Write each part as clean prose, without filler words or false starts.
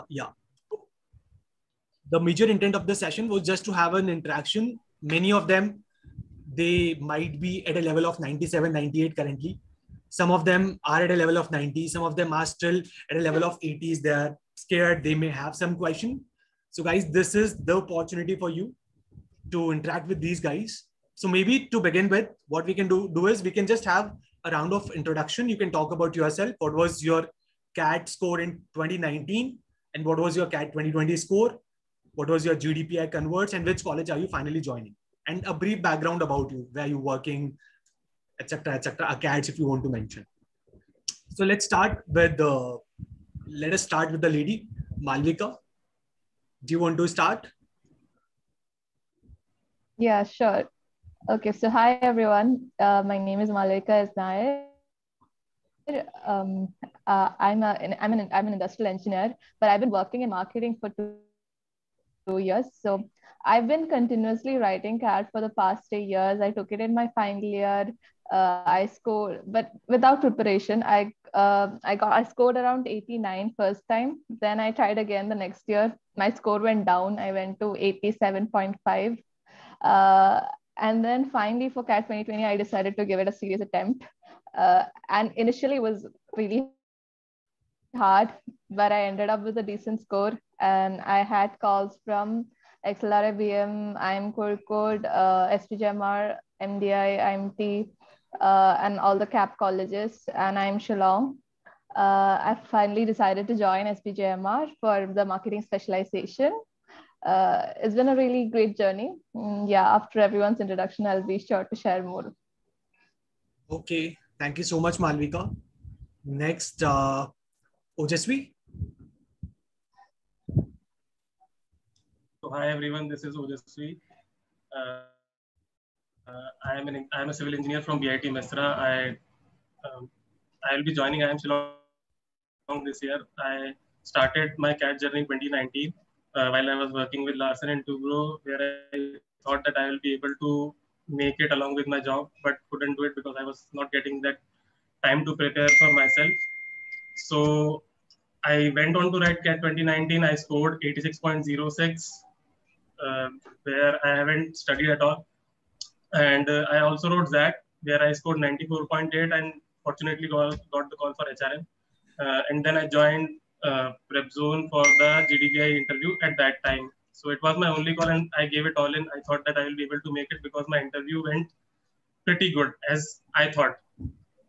Yeah. The major intent of the session was just to have an interaction. Many of them, they might be at a level of 97, 98 currently. Some of them are at a level of 90. Some of them are still at a level of 80s. They are scared. They may have some question. So guys, this is the opportunity for you to interact with these guys. So maybe to begin with, what we can do is we can just have a round of introduction. You can talk about yourself. What was your CAT score in 2019? And what was your CAT 2020 score? What was your GDPI converts? And which college are you finally joining? And a brief background about you, where you're working, etc., etc. CATs if you want to mention. So let's start with let us start with the lady, Malvika. Do you want to start? Yeah, sure. Okay, so hi everyone. My name is Malvika Isnair. I'm an industrial engineer, but I've been working in marketing for 2 years. So I've been continuously writing CAT for the past 3 years. I took it in my final year. I scored, but without preparation. I scored around 89 first time. Then I tried again the next year. My score went down. I went to 87.5. And then finally for CAT 2020, I decided to give it a serious attempt. And initially it was really hard, but I ended up with a decent score. And I had calls from XLR IBM, IIM Kozhikode, SPJMR, MDI, IMT, and all the CAP colleges, and IIM Shillong. I finally decided to join SPJMR for the marketing specialization. It's been a really great journey. Yeah, after everyone's introduction, I'll be sure to share more. Okay, thank you so much, Malvika. Next, Ojasvi. So hi everyone, this is Ojasvi. I am a civil engineer from BIT Mesra. I'll be joining IIM Shillong this year. I started my CAT journey in 2019 while I was working with Larsen and Toubro, where I thought that I will be able to make it along with my job, but couldn't do it because I was not getting that time to prepare for myself. So I went on to write CAT 2019. I scored 86.06, where I haven't studied at all. And I also wrote ZAC, where I scored 94.8 and fortunately got the call for HRM. And then I joined PrepZone for the GDPI interview at that time. So it was my only call and I gave it all in. I thought that I will be able to make it because my interview went pretty good as I thought.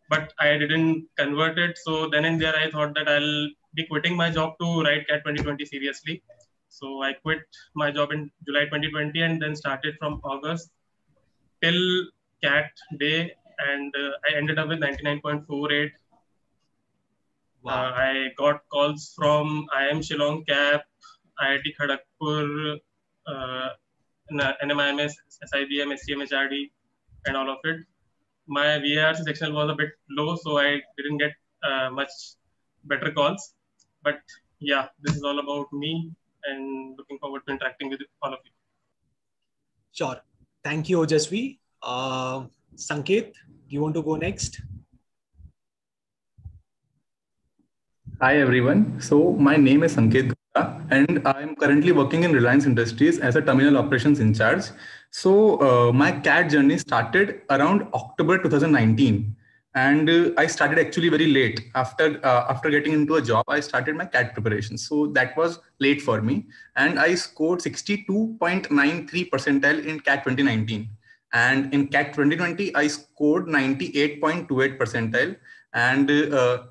But I didn't convert it. So then and there I thought that I'll be quitting my job to write CAT 2020 seriously. So I quit my job in July 2020 and then started from August till CAT day, and I ended up with 99.48. Wow. I got calls from IIM Shillong CAP, IIT Kharagpur, NMIMS, SIBM, SCMHRD, and all of it. My VARC section was a bit low, so I didn't get much better calls. But yeah, this is all about me and looking forward to interacting with all of you. Sure. Thank you, Ojasvi. Sanket, do you want to go next? Hi, everyone. So my name is Sanket Gupta, and I'm currently working in Reliance Industries as a terminal operations in charge. So my CAT journey started around October 2019. And I started actually very late. After getting into a job, I started my CAT preparation. So that was late for me. And I scored 62.93 percentile in CAT 2019. And in CAT 2020, I scored 98.28 percentile. And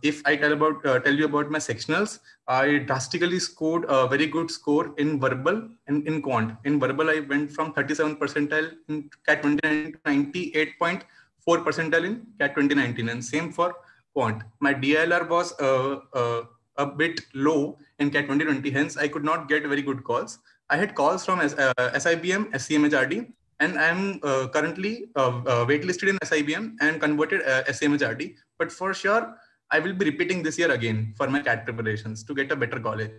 if I tell you about my sectionals, I drastically scored a very good score in verbal and in quant. In verbal, I went from 37 percentile in CAT 2019 to 98.4 percentile in CAT 2019, and same for quant. My DILR was a bit low in CAT 2020, hence I could not get very good calls. I had calls from SIBM, SCMHRD, and I'm currently waitlisted in SIBM and converted SCMHRD. But for sure, I will be repeating this year again for my CAT preparations to get a better college.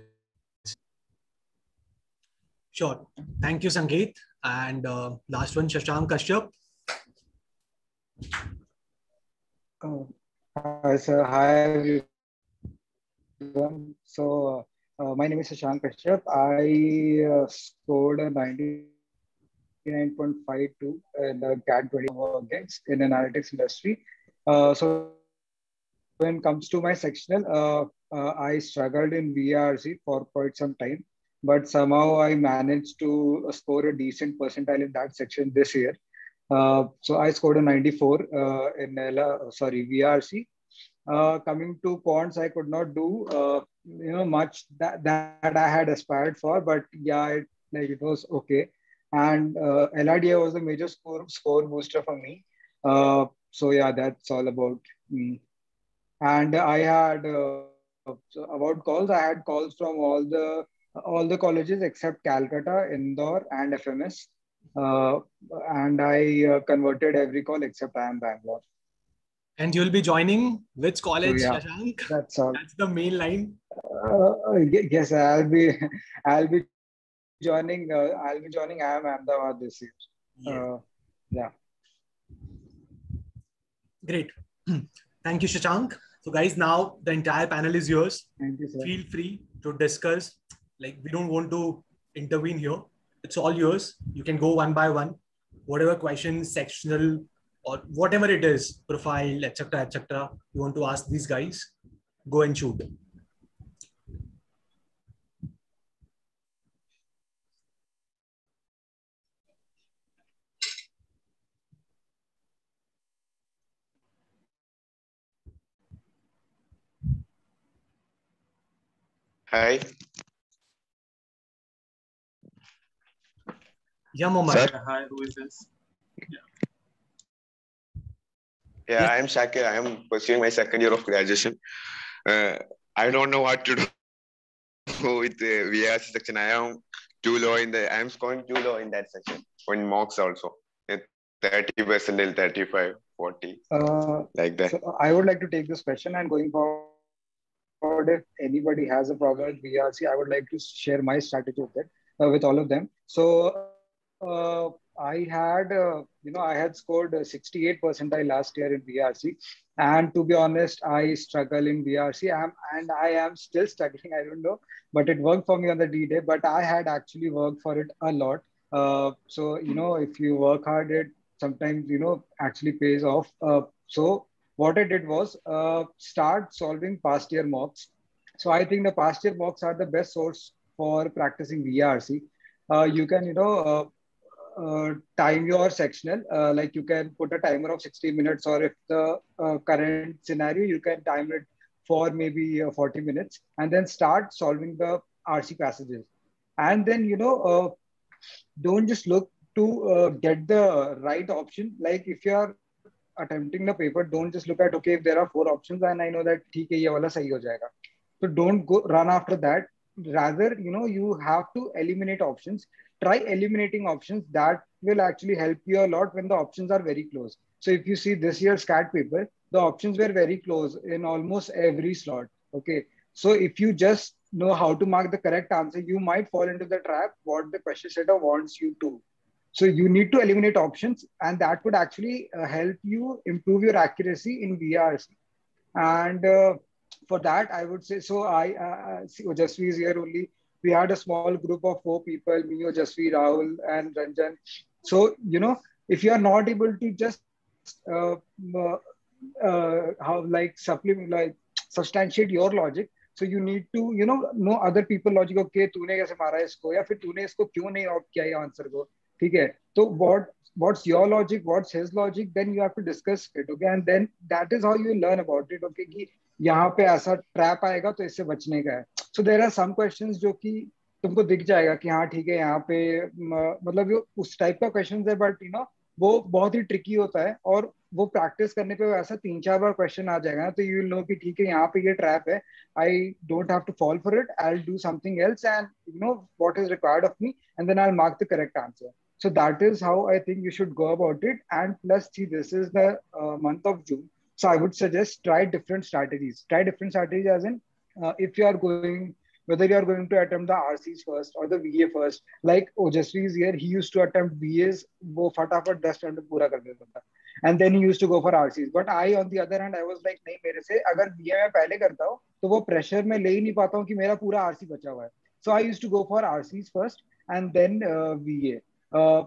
Sure. Thank you, Sangeet. And last one, Shashank Kashyap. Hi, sir. Hi, everyone. So My name is Shashank Kashyap. I scored a 99.52 in the CAT 20 against in analytics industry. So when it comes to my sectional, I struggled in VRC for quite some time, but somehow I managed to score a decent percentile in that section this year. So I scored a 94 in VRC. Coming to quants, I could not do much that I had aspired for, but yeah, it was okay. And LRDA was a major score booster for me. So yeah, that's all about me. And I had about calls. I had calls from all the colleges except Calcutta, Indore, and FMS. Uh, and I converted every call except IIM Bangalore. And you'll be joining which So college, yeah, Shashank? that's all. That's the main line. Yes, I'll be joining IIM Ahmedabad this year. Yeah. Great. Thank you, Shashank. So guys, now the entire panel is yours. Thank you, sir. Feel free to discuss. Like, we don't want to intervene here. It's all yours. You can go one by one. Whatever questions, sectional, or whatever it is, profile, etc., you want to ask these guys, go and shoot. Hi. Yeah, Mohammed. Hi, who is this? Yeah, Yes. I am Shakir. I am pursuing my second year of graduation. I don't know what to do with the VRC section. I am too low in the. I am scoring too low in that section. In mocks also, 30%, 35, 40, like that. So I would like to take this question, and going forward, if anybody has a problem with VRC, I would like to share my strategy with it, with all of them. So I had scored 68 percentile last year in VRC, and to be honest, I struggle in VRC. And I am still struggling. I don't know, but it worked for me on the D-Day. But I had actually worked for it a lot. So if you work hard, it sometimes actually pays off. So what I did was start solving past year mocks. So I think the past year mocks are the best source for practicing VRC. You can time your sectional, like you can put a timer of 60 minutes, or if the current scenario, you can time it for maybe 40 minutes, and then start solving the RC passages. And then don't just look to get the right option. Like if you are attempting the paper, don't just look at, okay, if there are 4 options and I know that ठीक है ये वाला सही हो जाएगा. So don't go run after that. Rather, you have to eliminate options. Try eliminating options. That will actually help you a lot when the options are very close. So if you see this year's CAT paper, the options were very close in almost every slot. Okay. So if you just know how to mark the correct answer, you might fall into the trap what the question setter wants you to. So you need to eliminate options, and that would actually help you improve your accuracy in VRC. And for that, I would say, so see, Ojasvi is here only. We had a small group of 4 people, me, Ojasvi, Rahul, and Ranjan. So, if you are not able to just supplement, like substantiate your logic, so you need to, know other people logic. Okay, तूने कैसे मारा इसको, या फिर तूने इसको क्यों नहीं opt किया ये आंसर को, ठीक है? तो what's your logic, what's his logic, then you have to discuss it, okay? And then that is how you learn about it, okay? कि यहाँ पे ऐसा ट्रैप आएगा तो इससे बचने का है. So there are some questions जो कि तुमको दिख जाएगा कि हाँ ठीक है, यहाँ पे मतलब ये उस टाइप का क्वेश्चन है, बट वो बहुत ही ट्रिकी होता है, और वो प्रैक्टिस करने पे ऐसा 3-4 बार क्वेश्चन आ जाएगा ना, तो यू विल नो कि ठीक है यहाँ पे ये ट्रैप है, I don't have to fall for it, I will do something else and what is required of me, and then I will mark the correct answer. So that is how I think you should go about it. And plus, see, this is the month of June. So I would suggest try different strategies. Try different strategies as in, if you are going whether you are going to attempt the RCs first or the VA first. Like Ojasvi is here, he used to attempt VAs, वो फटाफट 10 minute में पूरा कर देता था, and then he used to go for RCs. But I, on the other hand, I was like, नहीं, मेरे से अगर VA मैं पहले करता हूँ तो वो प्रेशर में ले ही नहीं पाता हूँ कि मेरा पूरा RC बचा हुआ है. So I used to go for RCs first and then VA.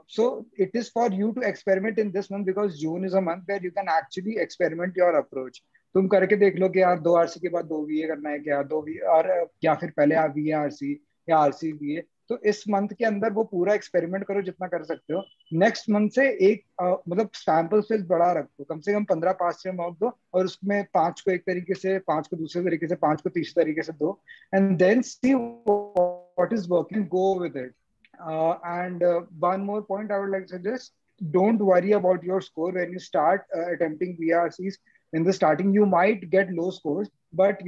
So it is for you to experiment in this month, because June is a month where you can actually experiment your approach. तुम करके देख लो कि यार 2 RC के बाद 2 VA करना है क्या, 2 VA और या फिर पहले आप VA RC या RC VA. तो इस मंथ के अंदर वो पूरा एक्सपेरिमेंट करो जितना कर सकते हो. नेक्स्ट मंथ से एक मतलब सैंपल साइज बड़ा रखो, कम से कम 15 पास से मॉक दो, और उसमें 5 को एक तरीके से, 5 को दूसरे तरीके से, 5 को तीसरे तरीके से दो, and then see what is working, go with it. And one more point I would like to suggest: don't worry about your score when you start attempting VRCs. In the starting, you might get low scores, but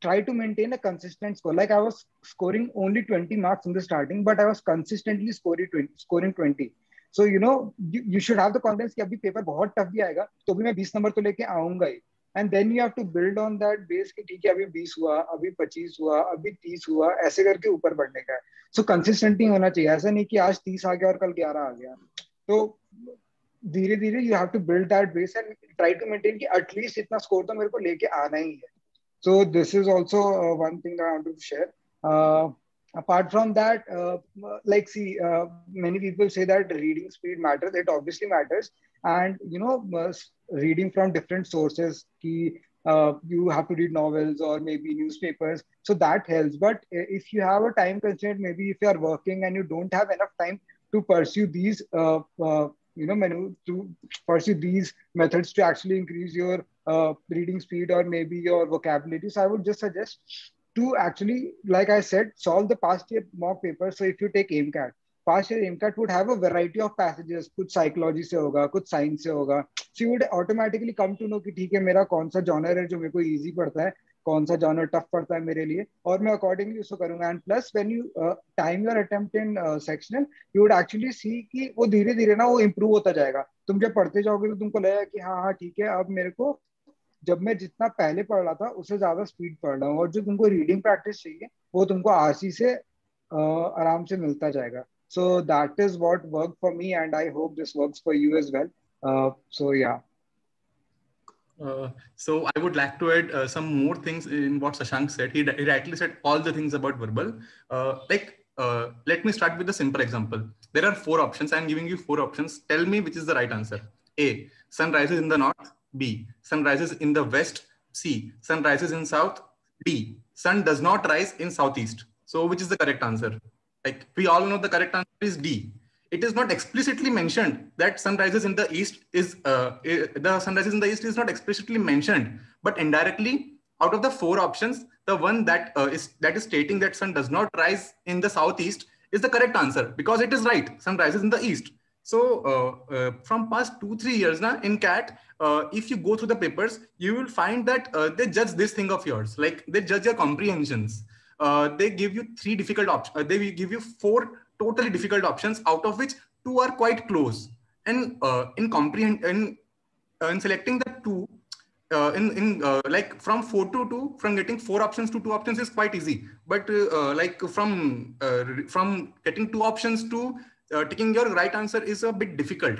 try to maintain a consistent score. Like I was scoring only 20 marks in the starting, but I was consistently scoring 20. So you should have the confidence कि अभी paper बहुत tough भी आएगा तो भी मैं 20 number तो लेके आऊंगा ही. And then you have to build on that base कि ठीक है अभी 20 हुआ, अभी 25 हुआ, अभी 30 हुआ, ऐसे करके ऊपर बढ़ने का है. So कंसिस्टेंटी होना चाहिए, ऐसा नहीं कि आज 30 आ गया और कल 11 आ गया. तो धीरे धीरे you have to build that base and try to maintain कि at least इतना स्कोर तो मेरे को लेके आना ही है. So this is also one thing that I want to share. Apart from that, many people say that reading speed matters. It obviously matters. And, reading from different sources, you have to read novels or maybe newspapers. So that helps. But if you have a time constraint, maybe if you are working and you don't have enough time to pursue these, to pursue these methods to actually increase your reading speed or maybe your vocabulary. So I would just suggest to actually, like I said, solve the past year mock paper. So if you take AIMCAT, past year AIMCAT would have a variety of passages. कुछ psychology से होगा, कुछ science से होगा. So you would automatically come to know कि ठीक है मेरा कौन सा genre है जो मेरे को easy पड़ता है, कौन सा genre tough पड़ता है मेरे लिए, और मैं accordingly उसको करूँगा. And plus when you time your attempt in sectional, you would actually see कि वो धीरे धीरे ना वो improve होता जाएगा. तुम जब पढ़ते जाओगे तो तुमको लगेगा कि हाँ ठीक है, अब मेरे को जब मैं जितना पहले पढ़ रहा था उससे ज्यादा स्पीड पढ़ रहा हूँ, और जो तुमको रीडिंग प्रैक्टिस चाहिए वो तुमको आरसी से आराम से मिलता जाएगा. So that is what worked for me, and I hope this works for you as well. So yeah. So I would like to add some more things in what Shashank said. He rightly said all the things about verbal. Let me start with a simple example. There are 4 options. I'm giving you 4 options. Tell me which is the right answer. A, sun rises in the north. B, sun rises in the west. C, sun rises in south. D, sun does not rise in southeast. So which is the correct answer? Like we all know the correct answer is D. It is not explicitly mentioned that sun rises in the east is the sun rises in the east is not explicitly mentioned, but indirectly out of the 4 options, the one that is stating that sun does not rise in the southeast is the correct answer, because it is right. Sun rises in the east. So from past 2-3 years now in CAT, if you go through the papers, you will find that they judge this thing of yours, like they judge your comprehensions. They give you 3 difficult options. They will give you 4 totally difficult options, out of which 2 are quite close. And in selecting the 2, like from 4 to 2, from getting 4 options to 2 options is quite easy. But like from getting 2 options to taking your right answer is a bit difficult.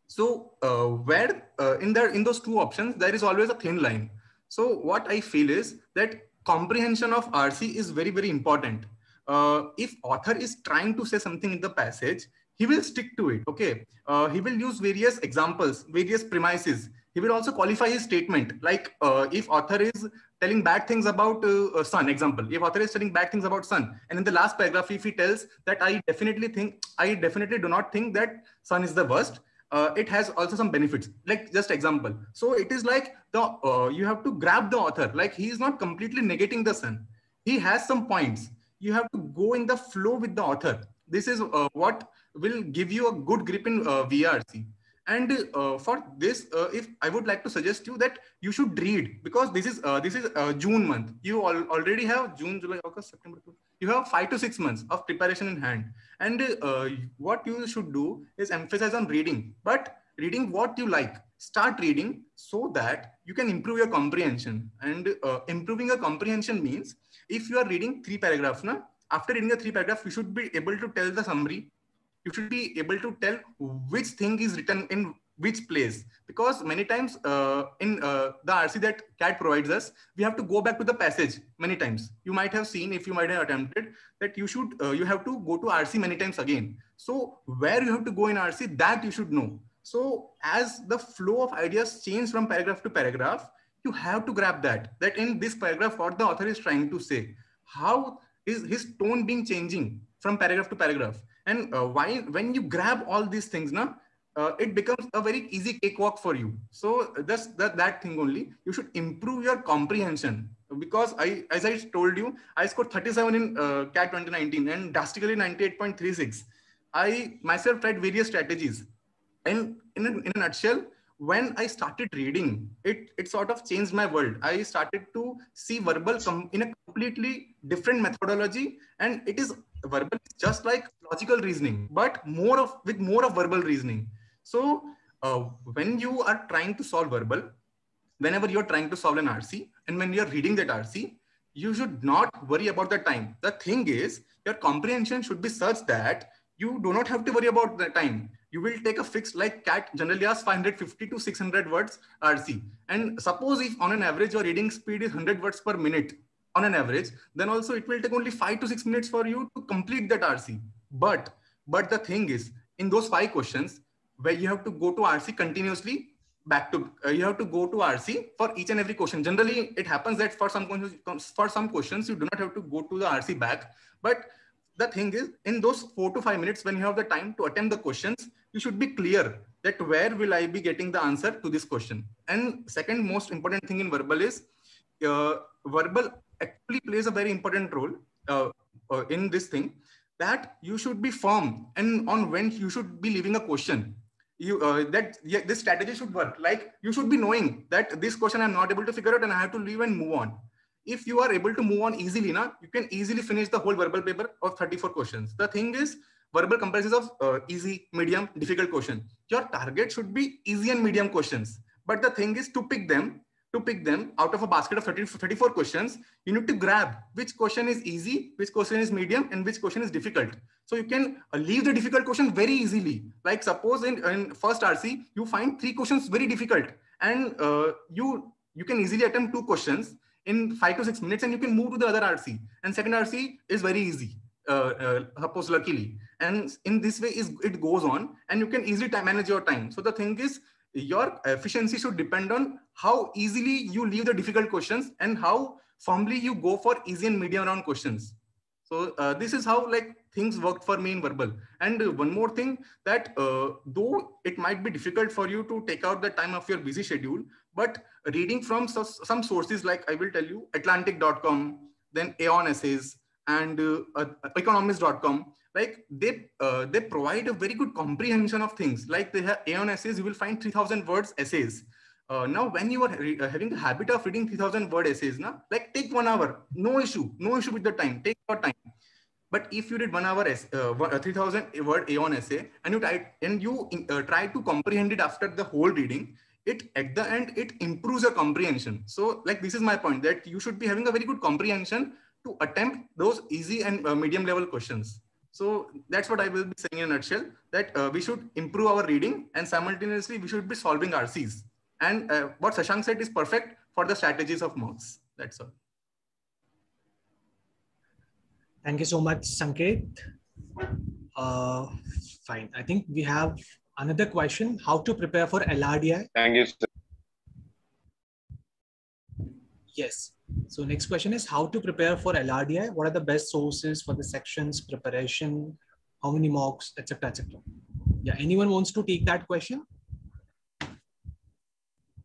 So in those 2 options, there is always a thin line. So what I feel is that comprehension of RC is very, very important. If author is trying to say something in the passage, he will stick to it. Okay. He will use various examples, various premises. He will also qualify his statement. Like if author is telling bad things about sun, example, if author is telling bad things about sun, and in the last paragraph, if he tells that I definitely do not think that sun is the worst, it has also some benefits, like just example. So it is like you have to grab the author, like he is not completely negating the sun. He has some points. You have to go in the flow with the author. This is what will give you a good grip in VRC. And for this, if I would like to suggest you that you should read, because this is June month. You already have June, July, August, September. You have 5 to 6 months of preparation in hand. And what you should do is emphasize on reading. But reading what you like. Start reading so that you can improve your comprehension. And improving your comprehension means if you are reading 3 paragraphs, na, after reading the 3 paragraphs, you should be able to tell the summary. You should be able to tell which thing is written in which place, because many times in the RC that CAT provides us, we have to go back to the passage many times. You might have seen, if you might have attempted, that you should you have to go to RC many times again. So where you have to go in RC, that you should know. So as the flow of ideas change from paragraph to paragraph, you have to grab that in this paragraph what the author is trying to say. How is his tone being changing from paragraph to paragraph? And when you grab all these things, na, it becomes a very easy cakewalk for you. So that's that thing only. You should improve your comprehension, because as I told you, I scored 37 in CAT 2019 and drastically 98.36. I myself tried various strategies, and in a nutshell, when I started reading, it sort of changed my world. I started to see verbal in a completely different methodology, and it is verbal just like logical reasoning, but with more of verbal reasoning. So when you are trying to solve verbal, whenever you're trying to solve an RC, and when you're reading that RC, you should not worry about the time. The thing is, your comprehension should be such that you do not have to worry about the time. You will take a fixed, like CAT generally asks 550 to 600 words RC. And suppose if on an average your reading speed is 100 words per minute on an average, then also it will take only 5 to 6 minutes for you to complete that RC. But the thing is, in those 5 questions, where you have to go to RC continuously, you have to go to RC for each and every question. Generally, it happens that for some questions, you do not have to go to the RC back. But the thing is, in those 4 to 5 minutes, when you have the time to attempt the questions, you should be clear that where will I be getting the answer to this question. And second most important thing in verbal is, verbal actually plays a very important role in this thing, that you should be firm and on when you should be leaving a question. This strategy should work. Like, you should be knowing that this question I'm not able to figure out and I have to leave and move on. If you are able to move on easily, you can easily finish the whole verbal paper of 34 questions. The thing is, verbal comprises of easy, medium, difficult question. Your target should be easy and medium questions. But the thing is, to pick them out of a basket of 34 questions, you need to grab which question is easy, which question is medium, and which question is difficult. So you can leave the difficult question very easily. Like suppose in first RC, you find 3 questions very difficult, and you can easily attempt 2 questions in 5 to 6 minutes, and you can move to the other RC. And second RC is very easy, suppose luckily. And in this way, it goes on, and you can easily manage your time. So the thing is, your efficiency should depend on how easily you leave the difficult questions and how firmly you go for easy and medium round questions. So this is how things worked for me in verbal. And one more thing, that though it might be difficult for you to take out the time of your busy schedule, but reading from some sources, like I will tell you, Atlantic.com, then Aeon Essays, and Economist.com, they provide a very good comprehension of things. Like they have Aeon Essays, you will find 3,000 words essays. Now, when you are having the habit of reading 3,000 word essays, take 1 hour, no issue with the time, take your time. But if you did 1 hour 3,000 word Aeon essay, and you try to comprehend it after the whole reading, at the end, it improves your comprehension. So this is my point, that you should be having a very good comprehension to attempt those easy and medium level questions. So that's what I will be saying in a nutshell, that we should improve our reading, and simultaneously we should be solving RCs. And what Shashank said is perfect for the strategies of mocks. That's all. Thank you so much, Sanket. Fine. I think we have another question: how to prepare for LRDI? Thank you, sir. Yes. So next question is how to prepare for LRDI. What are the best sources for the sections, preparation, how many mocks, etc., etc. Yeah. Anyone wants to take that question?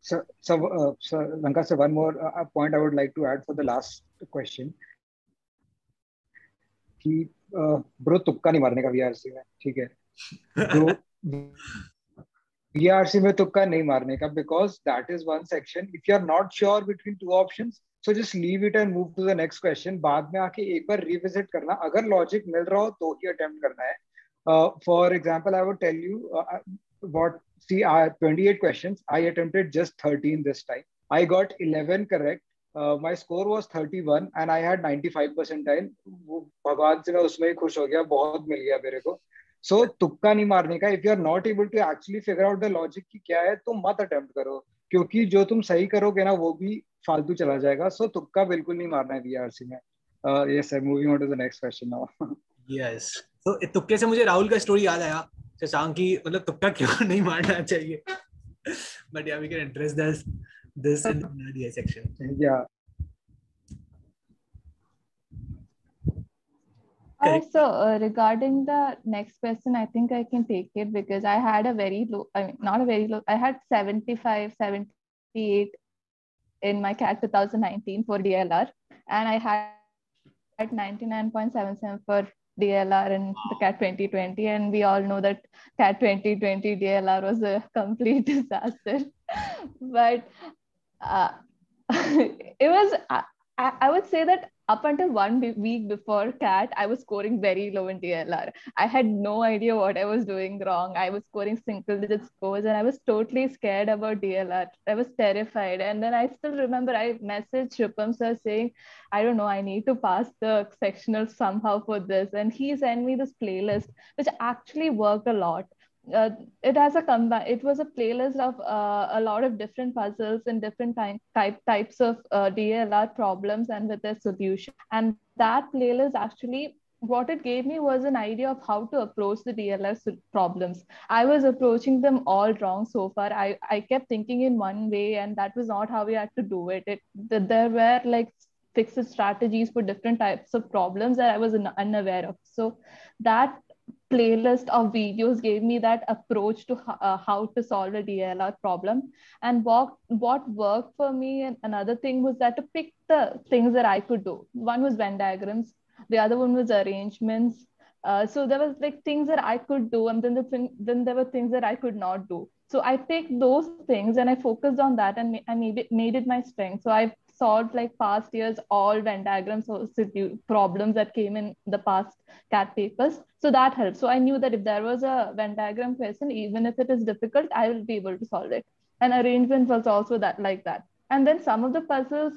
So Lanka, sir, one more point I would like to add for the last question. कि bro तुक्का नहीं मारने का VRC में, ठीक है? Bro VRC में तुक्का नहीं मारने का, because that is one section. If you are not sure between 2 options, so just leave it and move to the next question. बाद में आके एक बार revisit करना. अगर logic मिल रहा हो तो ही attempt करना है. For example, I would tell you, what, see, 28 questions. I attempted just 13 this time. I got 11 correct. My score was 31 and I had 95 percentile. भगवान से मैं उसमें ही खुश हो गया, बहुत मिल गया मेरे को. So तुक्का नहीं मारने का. If you are not able to actually figure out the logic कि क्या है, तो मत attempt करो, क्योंकि जो तुम सही करोगे ना वो भी फालतू चला जाएगा. So तुक्का बिल्कुल नहीं मारना है VRC में. Yes sir, moving on to the next question now. Yes. So तुक्के से मुझे राहुल का स्टोरी याद आया, शशांक की, मतलब तुक्का क्यों नहीं मारना चाहिए. But yeah, we can address this in the DI section. Yeah. Regarding the next question, I think I can take it because I had a very low, I mean, not a very low, I had 75, 78 in my CAT 2019 for DLR, and I had 99.77 for DLR in the CAT 2020, and we all know that CAT 2020 DLR was a complete disaster. But it was, I would say that up until 1 week before CAT, I was scoring very low in DLR. I had no idea what I was doing wrong. I was scoring single-digit scores, and I was totally scared about DLR. I was terrified. And then I still remember I messaged Shupam sir saying, I don't know, I need to pass the sectional somehow for this. And he sent me this playlist, which actually worked a lot. It has it was a playlist of a lot of different puzzles and different types of DLR problems and with their solution. And that playlist actually, what it gave me was an idea of how to approach the DLR problems. I was approaching them all wrong so far. I kept thinking in one way, and that was not how we had to do it. There were like fixed strategies for different types of problems that I was unaware of. So that playlist of videos gave me that approach to how to solve a DLR problem. And what worked for me, and another thing was that to pick the things that I could do. One was Venn diagrams, the other one was arrangements. So there was like things that I could do, and then there were things that I could not do. So I picked those things and I focused on that, and I made it my strength. So I've solved like past years all Venn diagrams or problems that came in the past CAT papers. So that helped. So I knew that if there was a Venn diagram question, even if it is difficult, I will be able to solve it. And arrangement was also like that. And then some of the puzzles,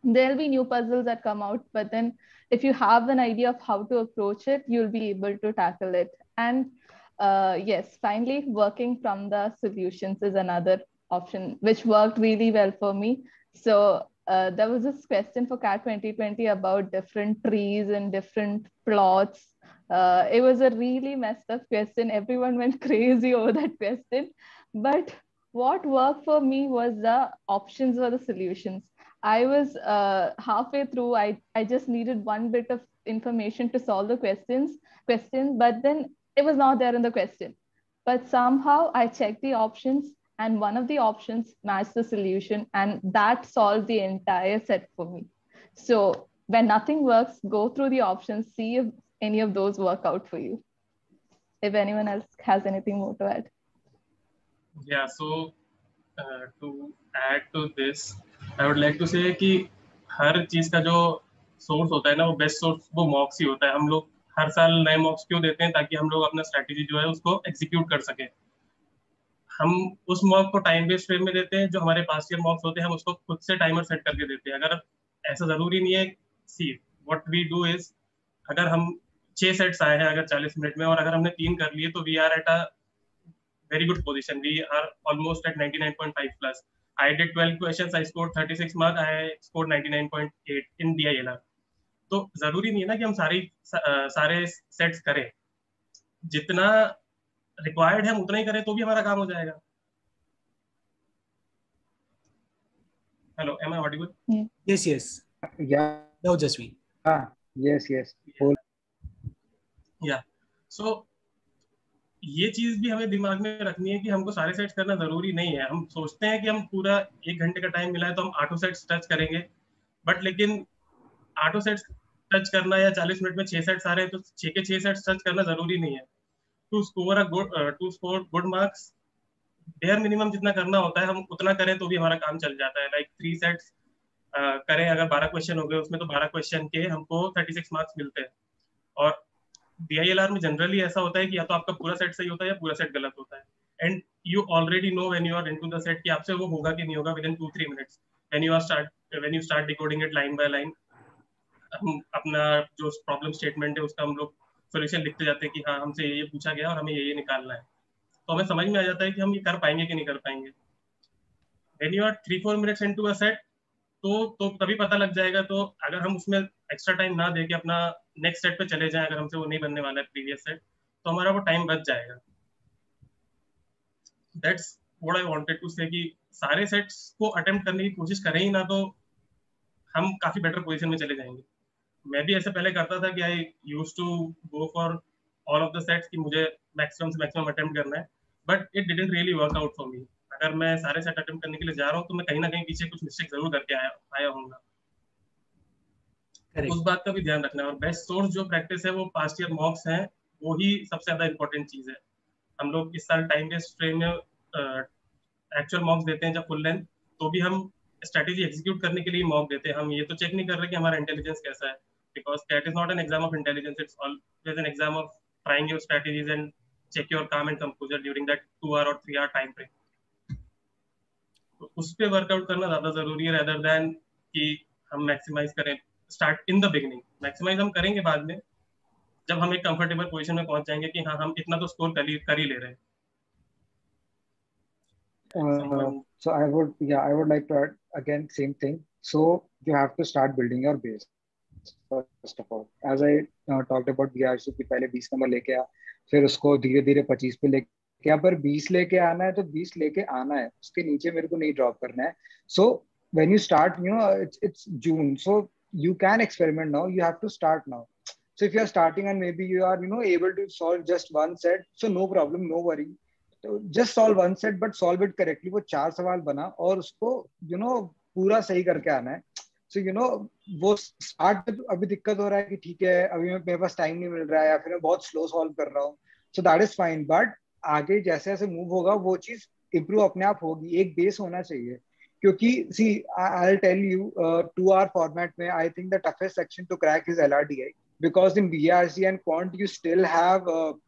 there'll be new puzzles that come out, but then if you have an idea of how to approach it, you'll be able to tackle it. And yes, finally, working from the solutions is another option, which worked really well for me. So there was this question for CAT 2020 about different trees and different plots. It was a really messed up question. Everyone went crazy over that question. But what worked for me was the options or the solutions. I was halfway through, I just needed one bit of information to solve the questions, but then it was not there in the question. But somehow I checked the options, and one of the options matched the solution, and that solved the entire set for me. So when nothing works, go through the options, see if any of those work out for you. If anyone else has anything more to add. Yeah, so to add to this, I would like to say कि हर चीज का जो source होता है ना, वो best source वो मॉक्स ही होता है. हम लोग हर साल नए मॉक्स क्यों देते हैं? ताकि हम लोग अपना स्ट्रेटेजी जो है उसको एग्जीक्यूट कर सके. हम उस मॉक को टाइम बेस्ड वे में देते हैं. जो हमारे पास्ट ईयर मॉक्स होते हैं हम उसको खुद से टाइमर सेट करके देते हैं. अगर ऐसा जरूरी नहीं है. See what we do is, अगर हम 6 सेट्स आए हैं अगर 40 मिनट में, और अगर हमने 3 कर लिए, तो we are at a very good position. We are almost at 99.5 plus. I did 12 questions. I scored 36 marks. I scored 99.8 in DILR. तो जरूरी नहीं है ना कि हम सारे सेट्स करें. जितना रिक्वायर्ड है हम उतना ही करें तो भी हमारा काम हो जाएगा. Hello, am I audible? Yes. Yeah. No, Jasvi. Yes. Yeah. So ये चीज भी हमें दिमाग में रखनी है कि हमको सारे सेट्स करना जरूरी नहीं है. हम सोचते हैं कि हम पूरा 1 घंटे का टाइम मिला है तो हम 8 सेट्स टच करेंगे, बट लेकिन 8 सेट्स टच करना या 40 मिनट में 6 सेट्स आ रहे हैं तो 6 के 6 सेट्स टच करना जरूरी नहीं है. To score good marks, bare minimum जितना करना होता है हम उतना करें तो भी हमारा काम चल जाता है. लाइक 3 सेट्स करें, अगर 12 क्वेश्चन हो गए उसमें, तो 12 क्वेश्चन के हमको 36 मार्क्स मिलते हैं. और DILR में जनरली ऐसा होता है कि या तो आपका पूरा सेट सही होता है या पूरा सेट गलत होता है. and you already know when you are into the set कि आपसे वो होगा कि नहीं होगा within 2-3 minutes. When you start decoding it line by line, हम अपना जो प्रॉब्लम स्टेटमेंट है उसका हम लोग सोल्यूशन लिखते जाते हैं कि हाँ हमसे ये पूछा गया और हमें ये निकालना है, तो हमें समझ में आ जाता है कि हम ये कर पाएंगे कि नहीं कर पाएंगे. When you are 3-4 minutes into a set, तो तभी पता लग जाएगा. तो अगर हम उसमें एक्स्ट्रा टाइम ना दे के अपना नेक्स्ट सेट पे चले जाएं, अगर हमसे वो नहीं बनने वाला है प्रीवियस सेट, तो हमारा वो टाइम बच जाएगा. That's what I wanted to say कि सारे सेट्स को अटेम्प्ट करने की कोशिश करें ही ना, तो हम काफी बेटर पोजीशन में चले जाएंगे. मैं भी ऐसे पहले करता था कि I used to go for all of the sets कि मुझे मैक्सिमम से मैक्सिमम अटेम्प्ट करना है, but it didn't really work out for me. अगर मैं सारे सेट अटेम्प्ट करने के लिए जा रहा हूँ तो मैं कहीं ना कहीं पीछे कुछ मिस्टेक जरूर करके आया होऊंगा. उस बात का भी ध्यान रखना है. और बेस्ट सोर्स जो प्रैक्टिस है वो पास्ट ईयर मॉक्स हैं, वो ही सबसे ज्यादा इंपॉर्टेंट चीज है. हम लोग इस साल टाइम वेस्ट फ्रेम में एक्चुअल मॉक्स देते हैं जब फुल लेंथ, तो भी हम स्ट्रेटेजी एग्जीक्यूट करने के लिए मॉक देते हैं. हम ये तो चेक नहीं कर रहे कि हमारा इंटेलिजेंस कैसा है, because that is not an exam of intelligence, it's always an exam of trying your strategies and check your calm and composure during that 2 hour और 3 hour टाइम फ्रेम. तो उस पर वर्कआउट करना ज्यादा जरूरी है रेदर देन कि हम मैक्सिमाइज करें start in the beginning. Maximise हम करेंगे बाद में, जब हम एक कंफर्टेबल पोजीशन में पहुंच जाएंगे कि हाँ हम इतना तो स्कोर कर ही ले रहे हैं. So I would like to add again same thing. So you have to start building your base first of all. As I talked about BRC की पहले 20 नंबर लेके आ, फिर उसको धीरे धीरे 25 पे लेके आ, पर 20 लेके आना है तो 20 लेके आना है, उसके नीचे मेरे को नहीं ड्रॉप करना है. So when you start, it's June, so you can experiment now. You have to start now. So if you are starting and maybe you are able to solve just one set, so no problem, no worry. तो just solve one set, but solve it correctly. वो 4 सवाल बना और उसको पूरा सही करके आना है. सो वो स्टार्ट में अभी दिक्कत हो रहा है कि ठीक है अभी मेरे पास टाइम नहीं मिल रहा है या फिर मैं बहुत स्लो सॉल्व कर रहा हूँ, सो दैट इज फाइन. बट आगे जैसे जैसे मूव होगा वो चीज इम्प्रूव अपने आप होगी. एक बेस होना चाहिए, क्योंकि see I tell you 2 hour format में I think the toughest section to crack is LRDI, because in BRC and quant you still have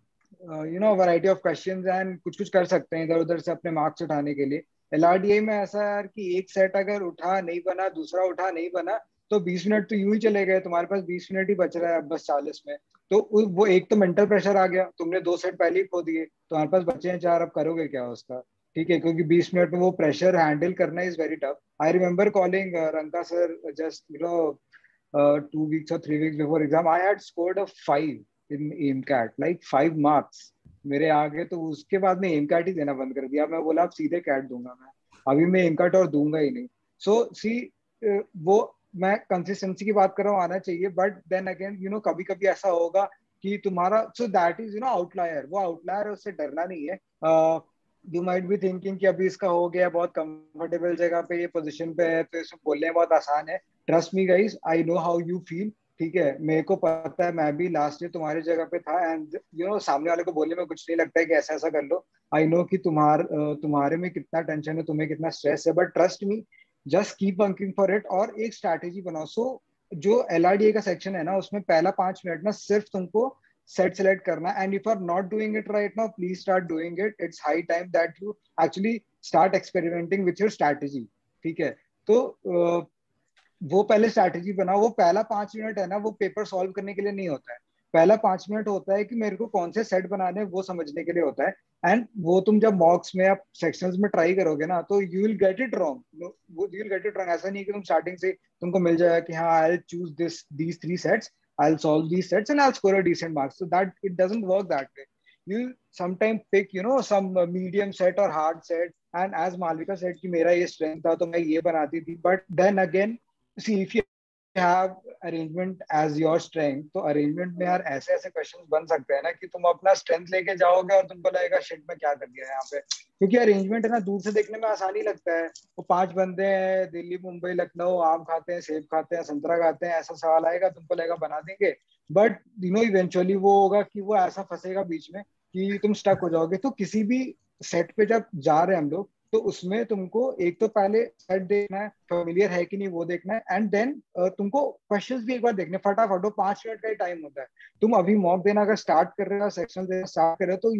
variety of questions and कुछ कर सकते हैं इधर उधर से अपने मार्क्स उठाने के लिए. LRDI में ऐसा है यार कि एक सेट अगर उठा नहीं बना, दूसरा उठा नहीं बना, तो 20 मिनट तो यूं ही चले गए. तुम्हारे पास 20 मिनट ही बच रहा है बस 40 में. तो वो एक तो मेंटल प्रेशर आ गया, तुमने 2 सेट पहले ही खो दिए, तुम्हारे पास बचे हैं 4, अब करोगे क्या उसका. ठीक है, क्योंकि 20 मिनट में वो प्रेशर हैंडल करना is very tough. I remember calling Ranka sir just 2 weeks or 3 weeks before exam. I had scored a 5 in AIMCAT, like 5 marks मेरे आगे. तो उसके बाद में AIMCAT ही देना बंद कर दिया. मैं बोला अब सीधे कैट दूंगा, मैं अभी मैं AIMCAT और दूंगा ही नहीं. सो सी वो मैं कंसिस्टेंसी की बात कर रहा हूँ, आना चाहिए. बट देन अगेन कभी कभी ऐसा होगा कि तुम्हारा, सो दैट इज आउटलायर. वो आउटलायर है, उससे डरना नहीं है. यू माइट बी थिंकिंग कि अभी इसका हो गया, बहुत कंफर्टेबल जगह पे ये पोजीशन पे है, तो इसको बोलने में बहुत आसान है. Trust me guys, I know how you feel. ठीक है, मेरे को पता है, मैं भी लास्ट ईयर तुम्हारी जगह पे था. एंड सामने वाले को बोलने में कुछ नहीं लगता है कि ऐसा ऐसा कर लो. आई नो कि तुम्हारे में कितना टेंशन है, तुम्हें कितना स्ट्रेस है, but trust me, just keep working for it और एक स्ट्रैटेजी बनाओ. सो जो LRDA का सेक्शन है ना, उसमें पहला 5 मिनट ना सिर्फ तुमको सेट सेलेक्ट करना. And if are not doing it right now, please start doing it. It's high time that you actually start experimenting with your strategy. ठीक है, तो वो पहले स्ट्रैटेजी बनाओ. वो पहला 5 मिनट है ना, वो पेपर सॉल्व करने के लिए नहीं होता है. पहला 5 मिनट होता है कि मेरे को कौन से सेट बनाने हैं वो समझने के लिए होता है. एंड वो तुम जब मॉक्स में या सेक्शंस में ट्राई करोगे ना, तो you will get it wrong. You will get it wrong. ऐसा नहीं कि तुम स्टार्टिंग से तुमको मिल जाएगा कि हाँ I will choose these 3 sets, I will solve these sets and I will score a decent marks. So that it doesn't work that way. You sometimes pick some medium set or hard set, and as Malvika said कि मेरा ये strength था तो मैं ये बनाती थी. But then again, see, if you have arrangement as your strength, तो arrangement में यार ऐसे ऐसे questions बन सकते हैं ना कि तुम अपना strength लेके जाओगे और तुमको लगेगा shit में क्या कर दिया यहाँ पे. क्योंकि arrangement है ना, दूर से देखने में आसानी लगता है. वो 5 बंदे हैं, दिल्ली मुंबई लखनऊ, आम खाते हैं, सेब खाते हैं, संतरा खाते हैं, ऐसा सवाल आएगा, तुमको लगेगा बना देंगे. बट इवेंचुअली वो होगा कि वो ऐसा फंसेगा बीच में कि तुम स्टक हो जाओगे. तो किसी भी सेट पे जब जा रहे हैं हम लोग, तो उसमें तुमको एक तो पहले सेट देखना है, फेमिलियर है कि नहीं वो देखना है. एंड देन तुमको क्वेश्चंस भी एक बार देखने, फटाफट. 5 मिनट का ही टाइम होता है. तुम अभी मॉक देना अगर स्टार्ट कर रहे हो, सेक्शन देना स्टार्ट कर रहे हो, तो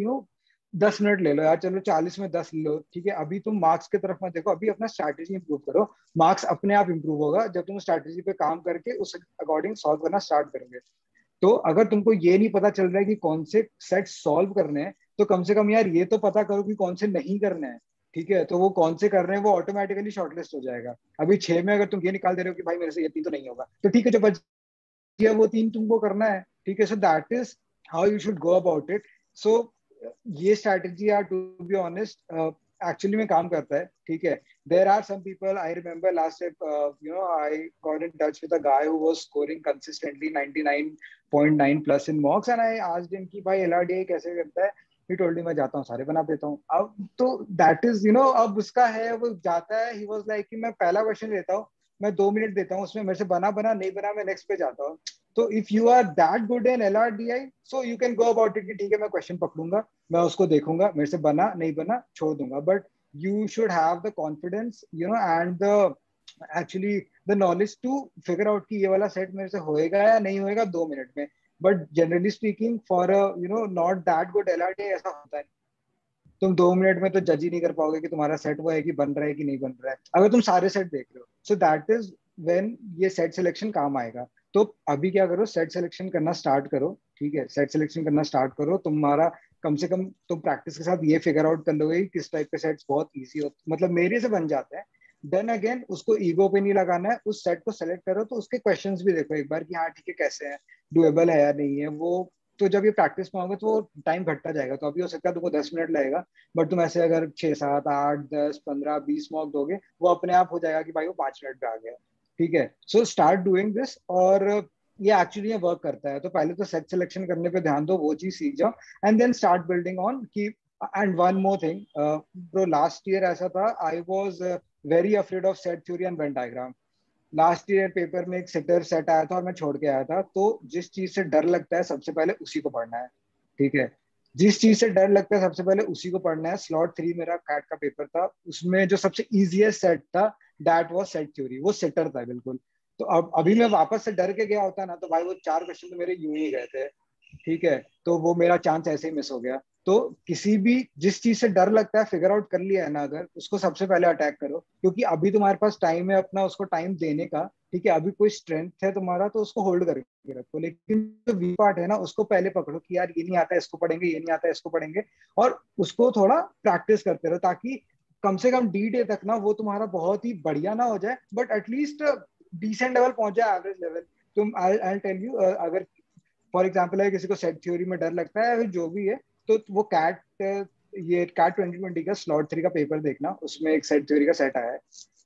10 मिनट ले लो यार, चलो 40 में 10 ले लो, ठीक है। अभी तुम मार्क्स की तरफ मत देखो, अभी अपना स्ट्रैटेजी इंप्रूव करो। मार्क्स अपने आप इंप्रूव होगा जब तुम स्ट्रैटेजी पे काम करके उस अकॉर्डिंग सॉल्व करना स्टार्ट करोगे। तो अगर तुमको ये नहीं पता चल रहा है कि कौन से सेट सॉल्व करने हैं, तो कम से कम यार ये तो पता करो कि कौन से नहीं करने हैं, ठीक है। तो वो कौन से कर रहे हैं वो ऑटोमेटिकली शॉर्टलिस्ट हो जाएगा। अभी 6 में अगर तुम ये निकाल दे रहे हो कि भाई मेरे से ये 3 तो नहीं होगा, तो ठीक है, जो बच गया वो 3 तुमको करना है, ठीक है। So that is how you should go about it. So ये स्ट्रैटेजी यार, टू बी ऑनेस्ट, एक्चुअली में काम करता है, ठीक है। There are some people, I remember last I got in touch with a guy who was scoring consistently 99.9 plus in mocks, and I asked him कि भाई एलआरडीआई कैसे करता है। ही टोल्ड मी मैं जाता हूँ सारे बना देता हूँ। अब तो दैट इज अब उसका है, वो जाता है, ही वाज लाइक कि मैं पहला क्वेश्चन लेता हूँ, मैं 2 मिनट देता हूँ उसमें, मेरे से बना बना नहीं बना मैं नेक्स्ट पे जाता हूँ। तो if you are that good in LRDI, so you can go about it कि ठीक है मैं क्वेश्चन पकड़ूंगा, मैं उसको देखूंगा, मेरे से बना नहीं बना छोड़ दूंगा। But you should have the confidence, and the actually the knowledge to figure out कि ये वाला सेट मेरे से होएगा या नहीं होएगा 2 मिनट में। But generally speaking for not that good LRD ऐसा होता है, तुम 2 मिनट में तो जज ही नहीं कर पाओगे कि तुम्हारा सेट वो है कि बन रहा है कि नहीं बन रहा है, अगर तुम सारे सेट देख रहे हो। सो दैट इज व्हेन ये सेट सिलेक्शन काम आएगा। तो अभी क्या करो, सेट सिलेक्शन करना स्टार्ट करो, ठीक है। सेट सिलेक्शन करना स्टार्ट करो, तुम्हारा कम से कम तुम प्रैक्टिस के साथ ये फिगर आउट कर लोगे कि किस टाइप के सेट्स बहुत इजी हो, मतलब मेरे से बन जाते हैं। देन अगेन उसको ईगो पे नहीं लगाना है, उस सेट को सेलेक्ट करो तो उसके क्वेश्चंस भी देखो एक बार कि हाँ ठीक है कैसे हैं, डुएबल है या नहीं है वो। तो जब ये प्रैक्टिस में होगा तो वो टाइम घटता जाएगा। तो अभी हो सकता है तुमको 10 मिनट लगेगा, बट तुम ऐसे अगर 6 7 8 10 15 20 मॉक दोगे, वो अपने आप हो जाएगा कि भाई वो 5 मिनट पे आ गया, ठीक है। सो स्टार्ट डूइंग दिस, और ये एक्चुअली ये वर्क करता है। तो पहले तो सेट सिलेक्शन करने पे ध्यान दो, वो चीज सीख जाओ, and then start building on की। And one more thing bro, last year ऐसा था, I was very afraid of set theory and Venn diagram. Last year paper में एक सेटर सेट आया था और मैं छोड़ के आया था। तो जिस चीज से डर लगता है सबसे पहले उसी को पढ़ना है, ठीक है। जिस चीज से डर लगता है सबसे पहले उसी को पढ़ना है। स्लॉट 3 मेरा कैट का पेपर था, उसमें जो सबसे इजीएस्ट सेट था दैट वाज सेट थ्योरी, वो सेटर था बिल्कुल। तो अब अभी मैं वापस से डर के गया होता ना, तो भाई वो 4 क्वेश्चन तो मेरे यूं ही गए थे, ठीक है। तो वो मेरा चांस ऐसे ही मिस हो गया। तो किसी भी जिस चीज से डर लगता है फिगर आउट कर लिया है ना, अगर उसको सबसे पहले अटैक करो, क्योंकि अभी तुम्हारे पास टाइम है अपना उसको टाइम देने का, ठीक है। अभी कोई स्ट्रेंथ है तुम्हारा तो उसको होल्ड करके रखो, लेकिन जो वीक पार्ट है ना उसको पहले पकड़ो कि यार ये नहीं आता है इसको पढ़ेंगे, ये नहीं आता है इसको पढ़ेंगे, और उसको थोड़ा प्रैक्टिस करते रहो, ताकि कम से कम डी डे तक ना वो तुम्हारा बहुत ही बढ़िया ना हो जाए, बट एटलीस्ट डिसेंट लेवल पहुंच जाए, एवरेज लेवल। तुम आई टेल यू, अगर फॉर एग्जाम्पल है किसी को सेट थ्योरी में डर लगता है, जो भी है, तो वो ये कैट 2020 का स्लॉट 3 का पेपर देखना, उसमें एक सेट थ्योरी का सेट आया है,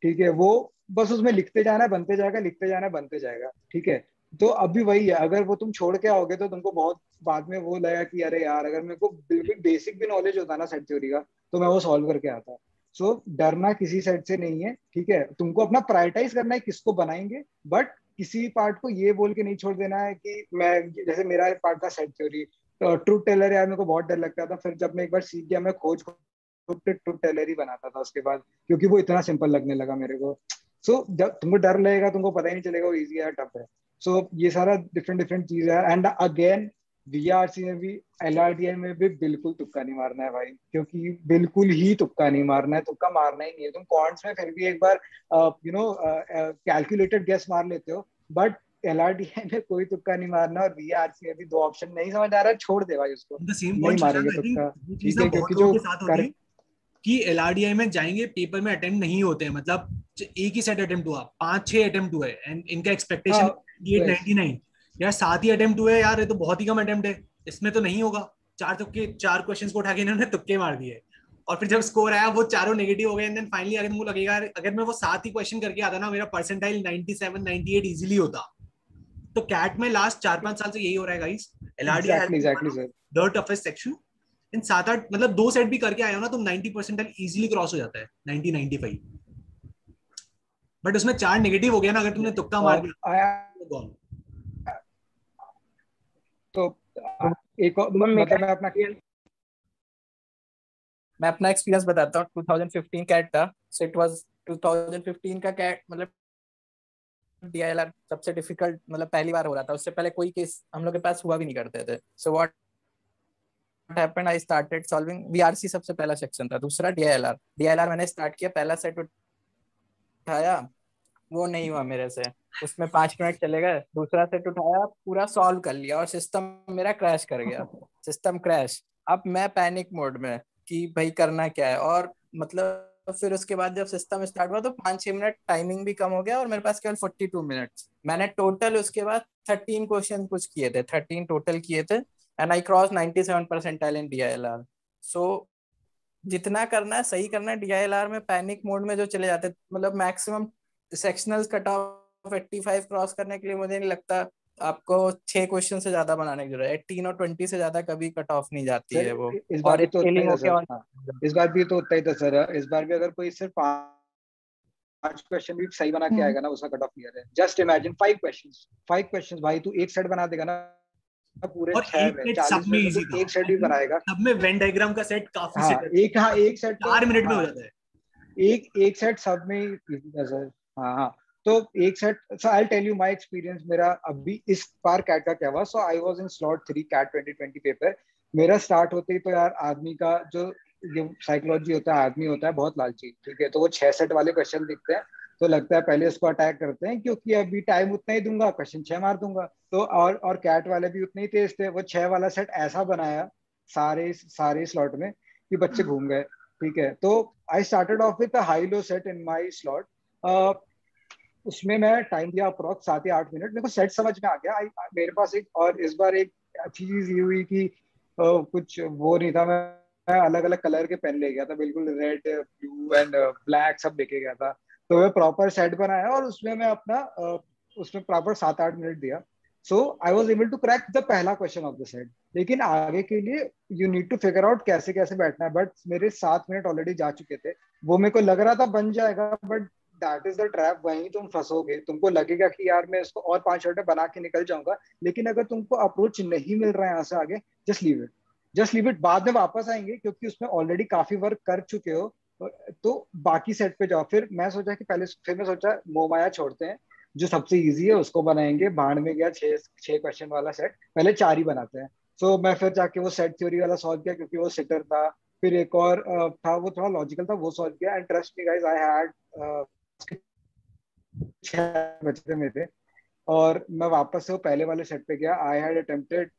ठीक है। वो बस उसमें लिखते जाना है बनते जाएगा, लिखते जाना है बनते जाएगा, ठीक है। तो अभी वही है, अगर वो तुम छोड़ के आओगे तो तुमको बहुत बाद में वो लगेगा कि अरे यार अगर मेरे को बिल्कुल बेसिक भी नॉलेज होता ना सेट थ्योरी का, तो मैं वो सॉल्व करके आता। सो डरना किसी सेट से नहीं है, ठीक है। तुमको अपना प्रायोरिटाइज करना है किसको बनाएंगे, बट किसी पार्ट को ये बोल के नहीं छोड़ देना है कि मैं, जैसे मेरा पार्ट था सेट थ्योरी, ट्रूथ टेलर यार मेरे को बहुत डर लगता था, फिर जब मैं एक बार सीख गया, मैं खोज ट्रूथ टेलर ही बनाता था उसके बाद, क्योंकि वो इतना सिंपल लगने लगा मेरे को। सो जब तुमको डर लगेगा तुमको पता ही नहीं चलेगा वो इजी है टफ है। सो ये सारा डिफरेंट डिफरेंट चीज है। एंड अगेन वीआरसी में भी एलआरडीआई में भी बिल्कुल तुक्का नहीं मारना है भाई, क्योंकि बिल्कुल ही तुक्का नहीं मारना है, तुक्का मारना ही नहीं है। तुम कॉन्ट्स में फिर भी एक बार कैलकुलेटेड गेस मार लेते हो, बट एलआरडीआई में कोई तुक्का नहीं मारना, और वीआरसी में भी 2 ऑप्शन नहीं समझ आ रहा है, छोड़ दे भाई उसको, नहीं मारेंगे तुक्का, ठीक है। क्योंकि जो कर कि एलआरडीआई में जाएंगे, पेपर में अटेम्प्ट नहीं होते हैं, मतलब एक ही सेट अटेम्प्ट हुआ, 5-6 अटेम्प्ट हुए, एंड इनका एक्सपेक्टेशन 98-99 यार 7 ही अटेम्प्ट हुए यार, ये तो बहुत ही कम अटेम्प्ट है, इसमें तो नहीं होगा। 4 क्वेश्चंस को उठा के इन्होंने तुक्के मार दिए, और फिर जब स्कोर आया वो चारों नेगेटिव हो गए, एंड देन फाइनली अगर तुमको लगेगा अगर मैं वो 7 ही क्वेश्चन करके आता ना, मेरा परसेंटाइल 97-98 इजीली होता। तो कैट में लास्ट 4-5 साल से यही हो रहा है guys, LRDI the toughest section. इन 7-8 मतलब 2 सेट भी करके आए हो ना तुम, 90% इजीली क्रॉस हो जाता है, 90-95। बट उसमें 4 नेगेटिव हो गया ना, अगर तुमने तुक्का मार दिया तो एक मतलब मैं अपना एक्सपीरियंस बताता हूँ। 2015 कैट था, सो इट वाज 2015 का कैट, मतलब डीआईएलआर सबसे डिफिकल्ट, मतलब पहली बार हो रहा था, उससे पहले कोई केस हम लोग के पास हुआ भी नहीं करते थे। So what happened, I started solving VRC, सबसे पहला सेक्शन था, दूसरा DILR मैंने स्टार्ट किया, पहला सेट उठाया, वो नहीं हुआ मेरे से, उसमें 5 मिनट चले गए, दूसरा सेट उठाया, पूरा सॉल्व कर लिया और सिस्टम मेरा क्रैश कर गया, सिस्टम क्रैश। अब मैं पैनिक मोड में कि भाई करना क्या है, और मतलब फिर उसके बाद जब सिस्टम स्टार्ट हुआ तो 5-6 मिनट टाइमिंग भी कम हो गया और मेरे पास केवल 42 मिनट्स। मैंने टोटल उसके बाद 13 क्वेश्चन कुछ किए थे, 13 टोटल किए थे, and I cross 97 percentile in DILR। सो जितना करना है सही करना है। DILR में पैनिक मोड में जो चले जाते, मतलब maximum sectional cut off 85 cross करने के लिए मुझे नहीं लगता आपको 6 क्वेश्चन से ज्यादा बनाने की जरूरत है, 18 और 20 से ज्यादा कभी कट ऑफ नहीं जाती है वो। इस बार और भी तो उतना ही स्केलिंग था होके सर। और इस बार भी तो उतना ही था सर। इस बार भी अगर कोई सिर्फ 5 क्वेश्चन भी सही बना के आएगा ना, उसका कट ऑफ क्लियर है। जस्ट इमेजिन 5 क्वेश्चंस भाई, तू एक सेट बना देगा ना पूरे और 6 में, 40 मिनट में तो एक सेट भी बनाएगा। सब में वेन डायग्राम का सेट काफी हाँ, एक सेट 4 मिनट में हो जाता है। एक सेट सब में easy था सर। हाँ, तो एक set. So I tell you my experience. मेरा अभी इस बार कैट का क्या हुआ। So I was in slot 3 CAT 2020 paper. मेरा स्टार्ट होते ही तो यार आदमी का जो ये साइकोलॉजी होता है, आदमी होता है बहुत लालची, ठीक है। तो वो 6 सेट वाले क्वेश्चन दिखते हैं तो लगता है पहले उसको अटैक करते हैं, क्योंकि अभी टाइम उतना ही दूंगा, क्वेश्चन 6 मार दूंगा। तो और कैट वाले भी उतने ही तेज थे। वो 6 वाला सेट ऐसा बनाया सारे स्लॉट में कि बच्चे घूम गए, ठीक है। तो I started off with high low set in my slot. उसमें मैं टाइम दिया अप्रोक्स 7 या 8 मिनट। मेरे को सेट समझ में आ गया। मेरे पास एक, और इस बार एक अच्छी चीज ये हुई कि कुछ वो नहीं था। मैं अलग अलग कलर के पेन ले गया था, बिल्कुल रेड ब्लू एंड ब्लैक सब लेके गया था। तो मैं प्रॉपर सेट बनाया और उसमें मैं अपना उसमें प्रॉपर 7-8 मिनट दिया। So I was able to crack the पहला क्वेश्चन ऑफ द सेट। लेकिन आगे के लिए you need to figure out कैसे कैसे बैठना है। बट मेरे 7 मिनट ऑलरेडी जा चुके थे। वो मेरे को लग रहा था बन जाएगा, but that is the trap. वहीं तुम फंसोगे। तुमको लगेगा कि यार मैं इसको और 5 मिनट में बना के निकल जाऊंगा, लेकिन अगर तुमको अप्रोच नहीं मिल रहा है यहाँ से आगे, just leave it, just leave it. बाद में वापस आएंगे क्योंकि उसमें ऑलरेडी काफी वर्क कर चुके हो। तो बाकी सेट पे जाओ। फिर मैं सोचा कि फिर मैं सोचा मोमाया छोड़ते हैं, जो सबसे इजी है उसको बनाएंगे। बाढ़ में गया 6 क्वेश्चन वाला सेट, पहले 4 ही बनाते हैं। सो मैं फिर जाके वो सेट थ्योरी वाला सॉल्व किया, क्योंकि वो सिटर था। फिर एक और था, वो थोड़ा लॉजिकल था, वो सॉल्व किया। And trust me guys, I had 6 बचे थे मेरे। और मैं वापस से वो पहले वाले सेट पे गया। आई हैड अटेम्प्टेड,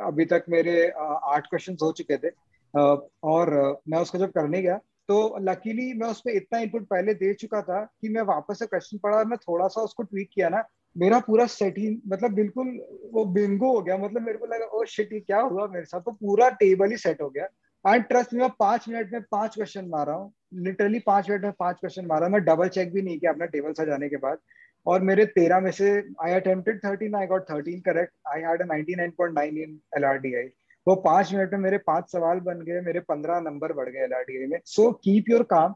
अभी तक मेरे 8 क्वेश्चन हो चुके थे। और मैं उसको जब करने गया तो लकीली मैं उसमें इतना इनपुट पहले दे चुका था कि मैं वापस से क्वेश्चन पढ़ा और मैं थोड़ा सा उसको ट्वीक किया ना, मेरा पूरा सेट ही मतलब बिल्कुल वो बिंगो हो गया। मतलब मेरे को लगा ओ शिट, ये क्या हुआ मेरे साथ। तो पूरा टेबल ही सेट हो गया। एंड ट्रस्ट मैं 5 मिनट में 5 क्वेश्चन मारा हूँ, लिटरली 5 मिनट में 5 क्वेश्चन मारा। मैं डबल चेक भी नहीं किया अपना टेबल सजाने के बाद। और मेरे 13 में से आई attempted 13, I got 13 correct. I had a 99.9 in LRDI। वो 5 मिनट में मेरे 5 सवाल बन गए, मेरे 15 नंबर बढ़ गए LRDI में। सो कीप योर काम।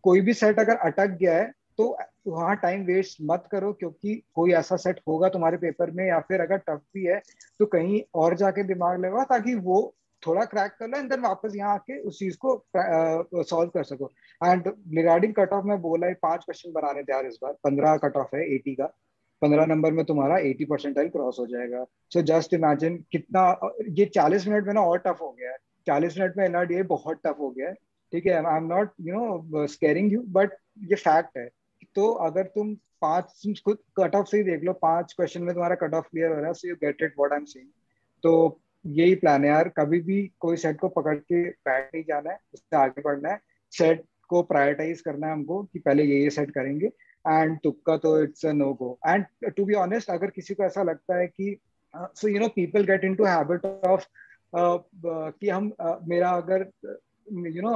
कोई भी सेट अगर अटक गया है तो वहां टाइम वेस्ट मत करो, क्योंकि कोई ऐसा सेट होगा तुम्हारे पेपर में, या फिर अगर टफ भी है तो कहीं और जाके दिमाग लगाओ, ताकि वो थोड़ा क्रैक कर लो एंड देन वापस यहाँ आके उस चीज को सॉल्व कर सको। एंड रिगार्डिंग कट ऑफ, मैं बोला ही 5 क्वेश्चन बनाने थे यार इस बार। 15 कट ऑफ है 80 का। 15 नंबर में तुम्हारा 80 परसेंटाइल क्रॉस हो जाएगा। सो जस्ट इमेजिन कितना ये 40 मिनट में ना और टफ हो गया है। 40 मिनट में LRDI बहुत टफ हो गया है, ठीक है। I am not squaring you, but ये फैक्ट है। तो अगर तुम 5 खुद कट ऑफ से ही देख लो, 5 क्वेश्चन में तुम्हारा कट ऑफ क्लियर हो रहा है, so you get it what I am saying. तो यही प्लान है यार। कभी भी कोई सेट को पकड़ के बैठ नहीं जाना है, उससे आगे बढ़ना है। सेट को प्रायोरिटाइज करना है हमको कि पहले ये सेट करेंगे। एंड तुक्का तो it's a no go. And to be honest, अगर किसी को ऐसा लगता है कि so you know people get into habit of कि हम मेरा अगर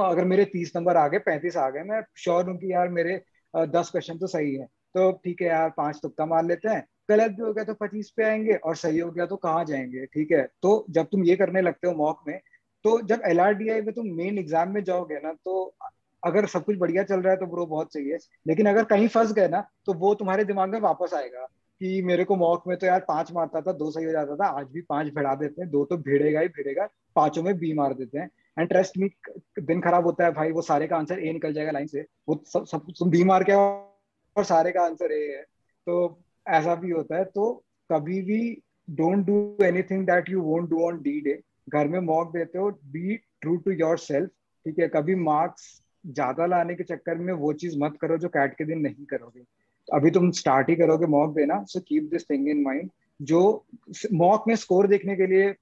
अगर मेरे 30 नंबर आ गए, 35 आ गए, मैं श्योर हूँ कि यार मेरे 10 क्वेश्चन तो सही है, तो ठीक है यार 5 तुक्का मार लेते हैं। गलत भी हो गया तो 25 पे आएंगे, और सही हो गया तो कहाँ जाएंगे, ठीक है। तो जब तुम ये करने लगते हो मॉक में, तो जब LRDI में तुम मेन एग्जाम में जाओगे ना, तो अगर सब कुछ बढ़िया चल रहा है तो ब्रो बहुत सही है। लेकिन अगर कहीं फंस गए ना, तो वो तुम्हारे दिमाग में वापस आएगा कि मेरे को मॉक में तो यार 5 मारता था, 2 सही हो जाता था, आज भी 5 भिड़ा देते हैं, 2 तो भिड़ेगा ही भिड़ेगा, 5 में B मार देते हैं। एंड ट्रस्ट मी, दिन खराब होता है भाई, वो सारे का आंसर A निकल जाएगा लाइन से। वो सब तुम B मार के और सारे का आंसर A है। तो ऐसा भी होता है। तो कभी भी don't do anything that you won't do on D day. घर में मॉक देते हो, be true to yourself, ठीक है। कभी मार्क्स ज्यादा लाने के चक्कर में वो चीज मत करो जो कैट के दिन नहीं करोगे। अभी तुम स्टार्ट ही करोगे मॉक देना, so keep this thing in mind. जो मॉक में स्कोर देखने के लिए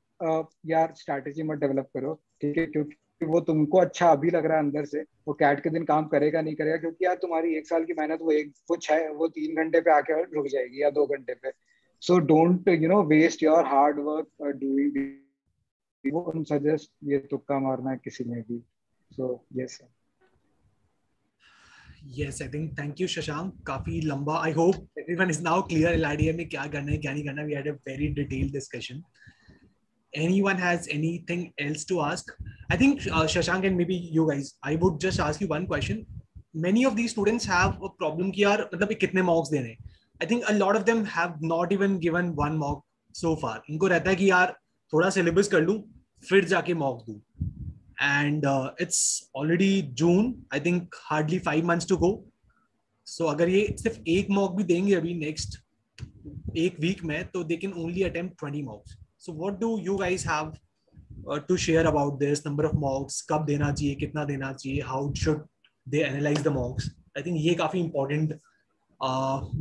यार स्ट्रैटेजी मत डेवलप करो, ठीक है, क्योंकि वो तुमको अच्छा अभी लग रहा है अंदर से, वो कैट के दिन काम करेगा नहीं करेगा, क्योंकि यार तुम्हारी 1 साल की मेहनत वो 3 घंटे पे आके रुक जाएगी या 2 घंटे पे। So don't waste your hard work doing. वो सजेस्ट ये तुक्का मारना है किसी में भी। So yes Yes, I think thank you Shashank. काफी लंबा. I hope everyone is now clear LIDA में क्या करना है क्या नहीं करना. We had a very detailed discussion. Anyone has anything else to ask? I think Shashank and maybe you guys, I would just ask you one question. Many of these students have a problem कि यार मतलब कितने marks देने हैं. I think a lot of them have not even given one mock so far. इनको रहता है कि यार थोड़ा syllabus कर लूँ फिर जाके mock दूँ. And it's already June. I think hardly 5 months to go. So अगर ये सिर्फ एक mock भी देंगे अभी next एक week में, तो they can only attempt 20 mocks. So what do you guys have to share about this? Number of mocks, कब देना चाहिए, कितना देना चाहिए, how should they analyze the mocks? I think ये काफी important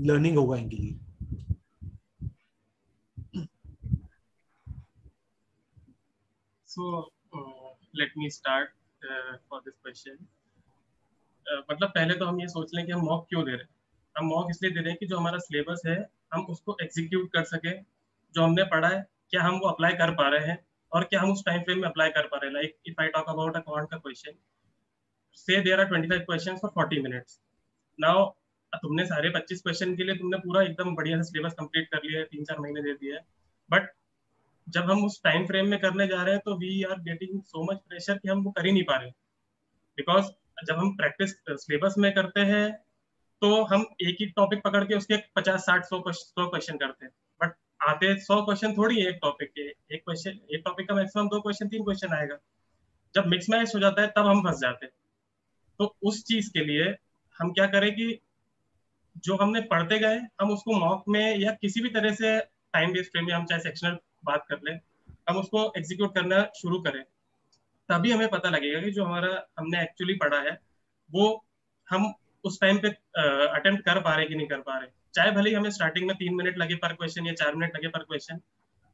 learning होगा इनके लिए. So let me start for this question. मतलब पहले तो हम ये सोच लें कि हम मॉक क्यों दे रहे हैं. हम मॉक इसलिए दे रहे हैं कि जो हमारा सिलेबस है हम उसको एग्जीक्यूट कर सके. जो हमने पढ़ा है क्या हम वो अप्लाई कर पा रहे हैं और क्या हम उस टाइम फ्रेम में अप्लाई कर पा रहे हैं. Like if I talk about a quant का question, say there are 25 questions for 40 minutes. Now तुमने सारे 25 क्वेश्चन के लिए तुमने पूरा एकदम बढ़िया सा सिलेबस कंप्लीट कर लिया है, 3-4 महीने दे दिया है. बट जब हम उस टाइम फ्रेम में करने जा रहे हैं तो we are getting so much pressure कि हम वो कर ही नहीं पा रहे. बिकॉज जब हम प्रैक्टिस सिलेबस में करते हैं तो हम एक ही टॉपिक पकड़ के उसके 50-60-100 क्वेश्चन करते हैं. बट आते 100 क्वेश्चन थोड़ी है एक टॉपिक के. एक टॉपिक का मैक्सिमम 2 क्वेश्चन 3 क्वेश्चन आएगा. जब मिक्स मैच हो जाता है तब हम फंस जाते हैं. तो उस चीज के लिए हम क्या करें कि जो हमने पढ़ते गए हम उसको मॉक में या किसी भी तरह से टाइम बेस्ड फ्रेम में, हम चाहे सेक्शनल बात कर लें, हम उसको एग्जीक्यूट करना शुरू करें. तभी हमें पता लगेगा कि जो हमारा हमने एक्चुअली पढ़ा है वो हम उस टाइम पे अटेम्प्ट कर पा रहे कि नहीं कर पा रहे. चाहे भले ही हमें स्टार्टिंग में 3 मिनट लगे पर क्वेश्चन या 4 मिनट लगे पर क्वेश्चन.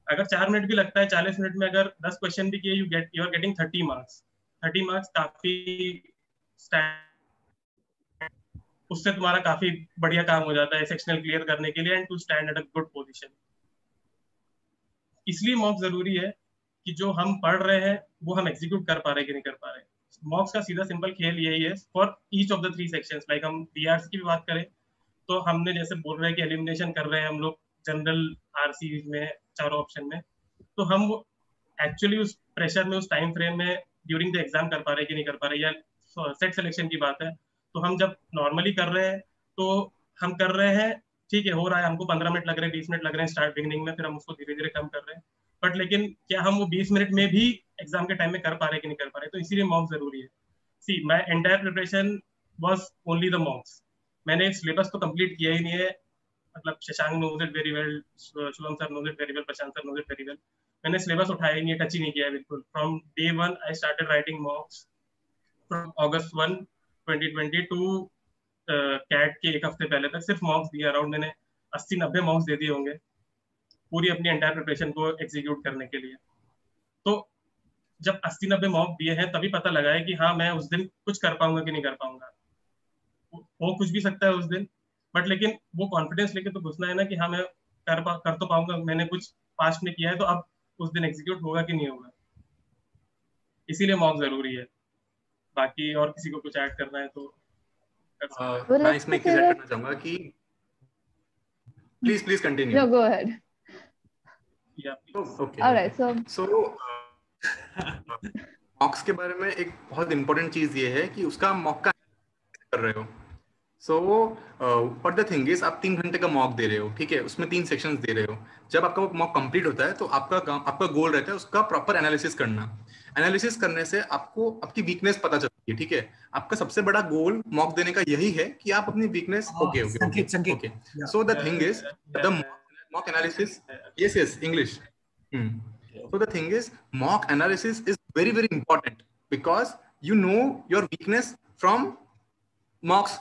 अगर 4 मिनट भी लगता है, 40 मिनट में अगर 10 क्वेश्चन भी किए, you are getting 30 marks. 30 marks काफी, उससे तुम्हारा काफी बढ़िया काम हो जाता है सेक्शनल क्लियर करने के लिए and to stand at a good position. इसलिए मॉक जरूरी है कि जो हम पढ़ रहे हैं वो हम एग्जीक्यूट कर पा रहे कि नहीं कर पा रहे. मॉक्स का सीधा सिंपल खेल यही है for each of the 3 sections. Like हम बीआरसी की भी बात करें तो हमने जैसे बोल रहे हैं कि एलिमिनेशन कर रहे हैं हम लोग जनरल आरसी में चारों ऑप्शन में, तो हम एक्चुअली उस प्रेशर में उस टाइम फ्रेम में ड्यूरिंग द एग्जाम कर पा रहे कि नहीं कर पा रहे. या सेट सिलेक्शन की बात है तो हम जब नॉर्मली कर रहे हैं तो हम कर रहे हैं, ठीक है, हो रहा है, हमको 15 मिनट लग रहे हैं, 20 मिनट लग रहे हैं स्टार्ट बिगिनिंग में, फिर हम उसको धीरे धीरे कम कर रहे हैं. बट लेकिन क्या हम वो 20 मिनट में भी एग्जाम के टाइम में कर पा रहे कि नहीं कर पा रहे. तो इसीलिए मॉक जरूरी है. See my entire preparation was only the mocks. मैंने सिलेबस तो कंप्लीट किया ही नहीं है. मतलब Shashank knows it very well, Shubham sir knows it very well, Prashant sir knows it very well. मैंने सिलेबस उठाया ही नहीं है, टच ही नहीं किया है बिल्कुल. From day 1 I started writing mocks from August 1, 2020 to CAT के एक हफ्ते पहले तक सिर्फ मॉक्स दिए. अराउंड मैंने 80-90 मॉक्स दे दिए होंगे पूरी अपनी एंटायर प्रिपरेशन को एग्जीक्यूट करने के लिए. तो जब 80-90 मॉक दिए हैं तभी पता लगा है कि हाँ मैं उस दिन कुछ कर पाऊंगा कि नहीं कर पाऊंगा. हो कुछ भी सकता है उस दिन, बट लेकिन वो कॉन्फिडेंस लेके तो घुसना है ना कि हाँ मैं कर तो पाऊंगा, मैंने कुछ पास्ट में किया है, तो अब उस दिन एग्जीक्यूट होगा कि नहीं होगा. इसीलिए मॉक जरूरी है. बाकी और किसी को कुछ ऐड करना है तो मैं इसमें एक चीज ऐड करना चाहूंगा कि please continue. No, go ahead. Okay. All right, so मॉक्स के बारे में एक बहुत इंपॉर्टेंट चीज ये है कि उसका मॉक का कर रहे हो. So what the thing is, आप 3 घंटे का मॉक दे रहे हो, ठीक है, उसमें 3 सेक्शंस दे रहे हो. जब आपका वो मॉक कंप्लीट होता है तो आपका गोल रहता है उसका प्रॉपर एनालिसिस करना. एनालिसिस करने से आपको आपकी वीकनेस पता चलती है, ठीक है. आपका सबसे बड़ा गोल मॉक देने का यही है कि आप अपनी weakness okay. So the thing is the mock analysis. Yes English. So the thing is, mock analysis is very, very important because you know your weakness from mocks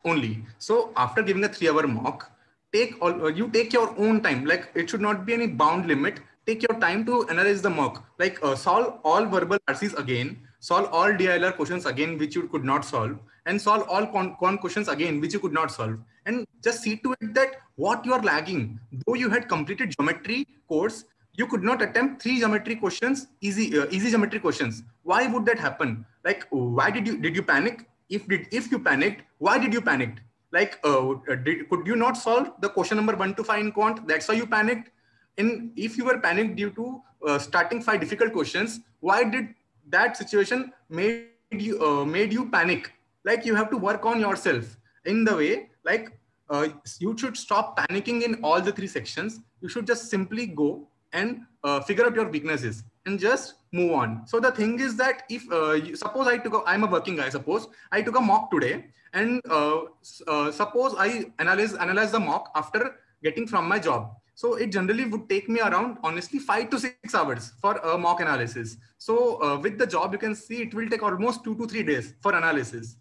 only. So after giving a 3-hour mock, you take your own time. Like it should not be any bound limit. Take your time to analyze the mock. Like solve all verbal RCs again, solve all DILR questions again which you could not solve, and solve all con questions again which you could not solve. And just see to it that what you are lagging. Though you had completed geometry course, you could not attempt 3 geometry questions, easy geometry questions. Why would that happen? Like why did you panic? If you panicked, why did you panic? Like could you not solve the question number 1 to 5 in quant? That's why you panicked. And if you were panicked due to starting 5 difficult questions, why did that situation made you panic? Like you have to work on yourself in the way, like you should stop panicking in all the 3 sections. You should just simply go and figure out your weaknesses and just move on. So the thing is that if suppose I'm a working guy, suppose I took a mock today, and suppose I analyze the mock after getting from my job. So it generally would take me around, honestly, 5 to 6 hours for a mock analysis. So with the job, you can see it will take almost 2 to 3 days for analysis.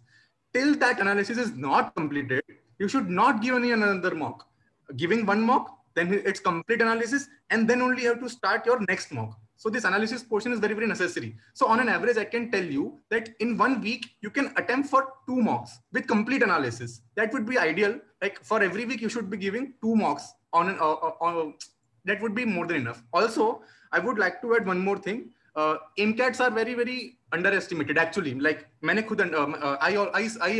Till that analysis is not completed, you should not give any another mock. Giving one mock, then it's complete analysis, and then only you have to start your next mock. So this analysis portion is very, very necessary. So on an average, I can tell you that in 1 week, you can attempt for 2 mocks with complete analysis. That would be ideal. Like for every week, you should be giving 2 mocks on that would be more than enough. Also, I would like to add one more thing. MCATs are very, very underestimated actually. Like I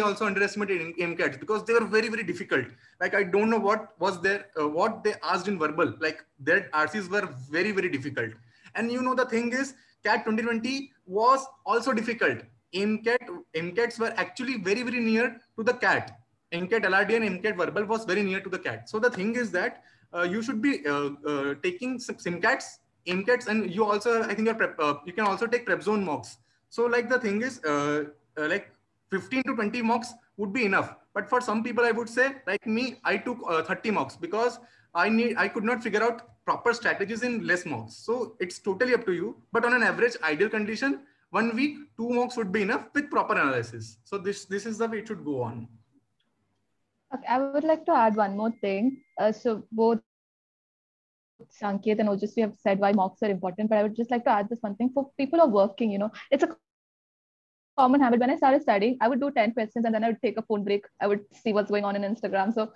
also underestimated MCATs because they were very, very difficult. Like I don't know what was there, what they asked in verbal. Like their RCs were very, very difficult. And you know the thing is, CAT 2020 was also difficult. MCATs were actually very, very near to the CAT. MCAT LRD and MCAT verbal was very near to the CAT. So the thing is that you should be taking some SimCATs, MCATs, and you also, I think you can also take PrepZone mocks. So like the thing is like 15 to 20 mocks would be enough. But for some people, I would say like me, I took 30 mocks because I could not figure out proper strategies in less mocks. So it's totally up to you. But on an average ideal condition, 1 week, 2 mocks would be enough with proper analysis. So this is the way it should go on. Okay, I would like to add one more thing. So both Sanket and Ojasvi have said why mocks are important, but I would just like to add this one thing. For people who are working, it's a common habit. When I started studying, I would do 10 questions and then I would take a phone break. I would see what's going on in Instagram. So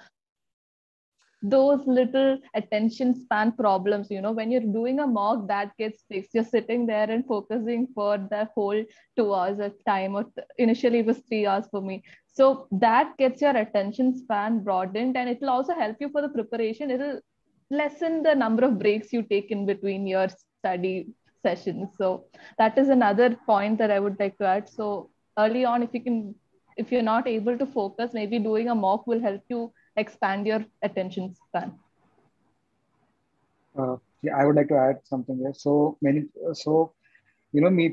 those little attention span problems, when you're doing a mock, that gets fixed. You're sitting there and focusing for the whole 2 hours of time, or initially it was 3 hours for me. So that gets your attention span broadened, and it will also help you for the preparation. It'll lessen the number of breaks you take in between your study sessions. So that is another point that I would like to add. So early on, if you're not able to focus, maybe doing a mock will help you expand your attention span. Yeah, I would like to add something here. So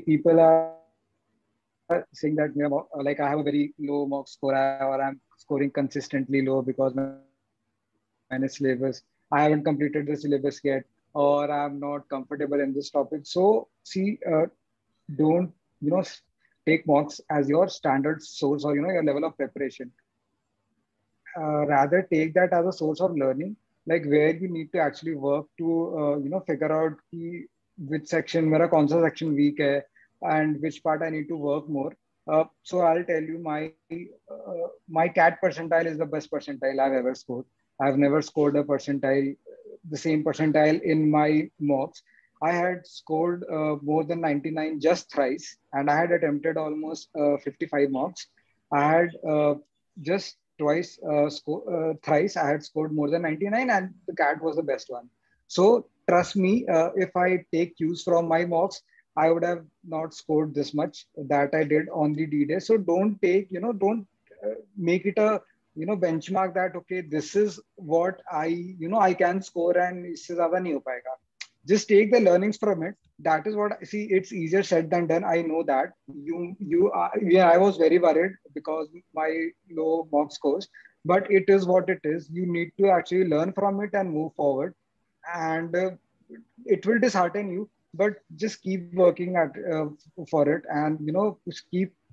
people are saying that like I have a very low mock score, or I'm scoring consistently low because my syllabus, I haven't completed the syllabus yet, or I'm not comfortable in this topic. So see, don't take mocks as your standard source or your level of preparation. Rather take that as a source of learning, like where you need to actually work to figure out which section, where a concept section weak hai, and which part I need to work more. So I'll tell you, my CAT percentile is the best percentile I've ever scored. I've never scored the same percentile in my mocks. I had scored more than 99 just thrice, and I had attempted almost 55 mocks. I had just thrice I had scored more than 99, and the CAT was the best one. So trust me, if I take cues from my mocks, I would have not scored this much that I did on the D-Day. So don't make it a benchmark that, okay, this is what I can score and isse zyada nahi ho payega. Just take the learnings from it. That is what, see, it's easier said than done. I know that I was very worried because my low mock scores, but it is what it is. You need to actually learn from it and move forward, and it will dishearten you. but just keep working at for it, and just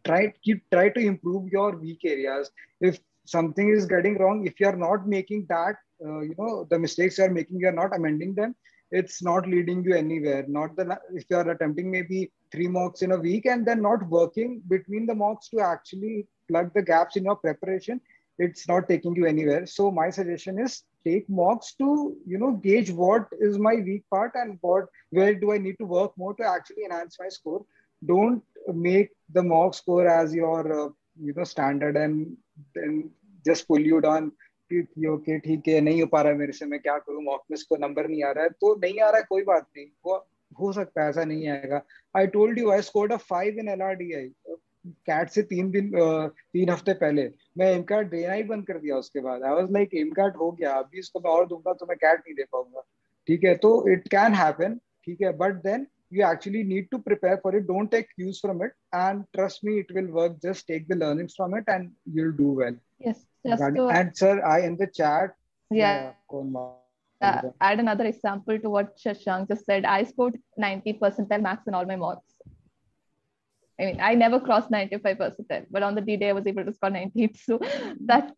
try to improve your weak areas. If something is getting wrong, if you are not making that, the mistakes you are making, you are not amending them, it's not leading you anywhere. Not the If you are attempting maybe 3 mocks in a week and then not working between the mocks to actually plug the gaps in your preparation, it's not taking you anywhere. So my suggestion is take mocks to gauge what is my weak part and where do I need to work more to actually enhance my score. Don't make the mock score as your standard and then just pull you down कि okay ठीक है, नहीं हो पा रहा है मेरे से, मैं क्या करूं, मॉक में इसको नंबर नहीं आ रहा है तो नहीं आ रहा है, कोई बात नहीं, वो हो सकता है ऐसा नहीं आएगा. I told you I scored a 5 इन LRDI कैट से 3 हफ्ते पहले. मैं एम कैट देना ही बंद कर दिया उसके बाद. I was like um CAT हो गया, अभी इसको मैं और दूंगा तो मैं कैट नहीं दे पाऊंगा. ठीक है, तो इट कैन हैपन. ठीक है, but then you actually need to prepare for it. Don't take cues from it, and trust me, it will work. Just take the learnings from it and you'll do well. Yes, just to And sir, I in the chat, add another example to what Shashank just said. I scored 90 percentile max in all my mocks. I mean, I never crossed 95 percentile, but on the D-Day I was able to score 90. So the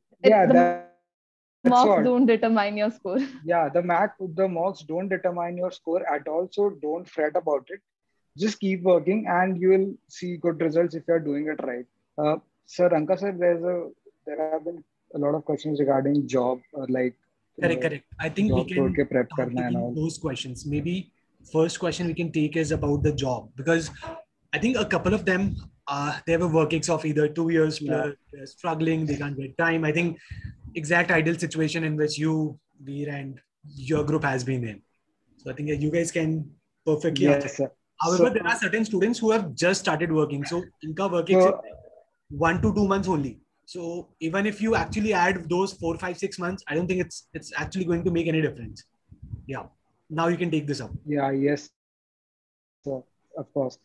mocks don't determine your score. Yeah, the mocks don't determine your score at all. So don't fret about it. Just keep working and you will see good results if you are doing it right. Sir, Anka sir, there have been a lot of questions regarding job, like correct. I think we can prep those questions. Maybe first question we can take is about the job, because I think a couple of them they have a work ex of either 2 years, they're struggling, they can't get time. I think exact ideal situation in which you, Veer, and your group has been in. So I think you guys can perfectly answer. However, there are certain students who have just started working. So inka work ex is 1 to 2 months only. So even if you actually add those 4, 5, 6 months, I don't think it's actually going to make any difference. Yeah. Now you can take this up. Yeah, yes. So, of course.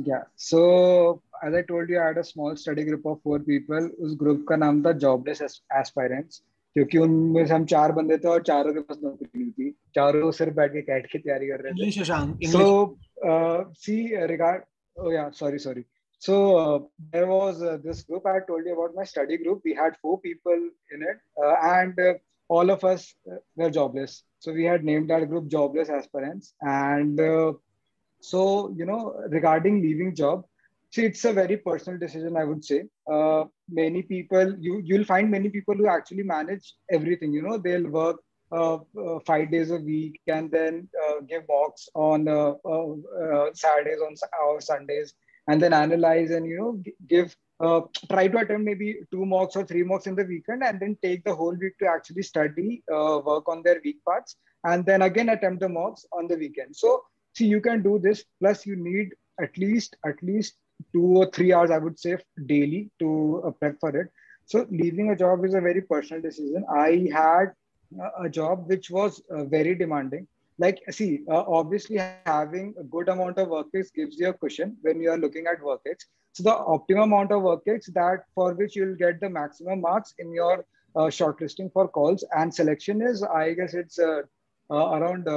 Yeah. So as I told you, I had a small study group of 4 people. उस group का नाम था Jobless Aspirants. क्योंकि उनमें से हम 4 बंदे थे और चारों के पास नौकरी नहीं थी. चारों सिर्फ बैठ के कैट की तैयारी कर रहे थे. So sorry. So there was this group I told you about, my study group. We had 4 people in it, and all of us were jobless. So we had named that group Jobless Aspirants. And so, regarding leaving job, see, it's a very personal decision, I would say. Many people, you'll find many people who actually manage everything. They'll work 5 days a week and then give mocks on Saturdays or Sundays, and then analyze and try to attempt maybe 2 mocks or 3 mocks in the weekend, and then take the whole week to actually study, work on their weak parts, and then again attempt the mocks on the weekend. So see, you can do this. Plus, you need at least 2 or 3 hours, I would say, daily to prep for it. So leaving a job is a very personal decision. I had a job which was very demanding. Like, see, obviously having a good amount of work ex gives you a cushion when you are looking at work ex. So the optimum amount of work ex that for which you'll get the maximum marks in your shortlisting for calls and selection is, I guess it's around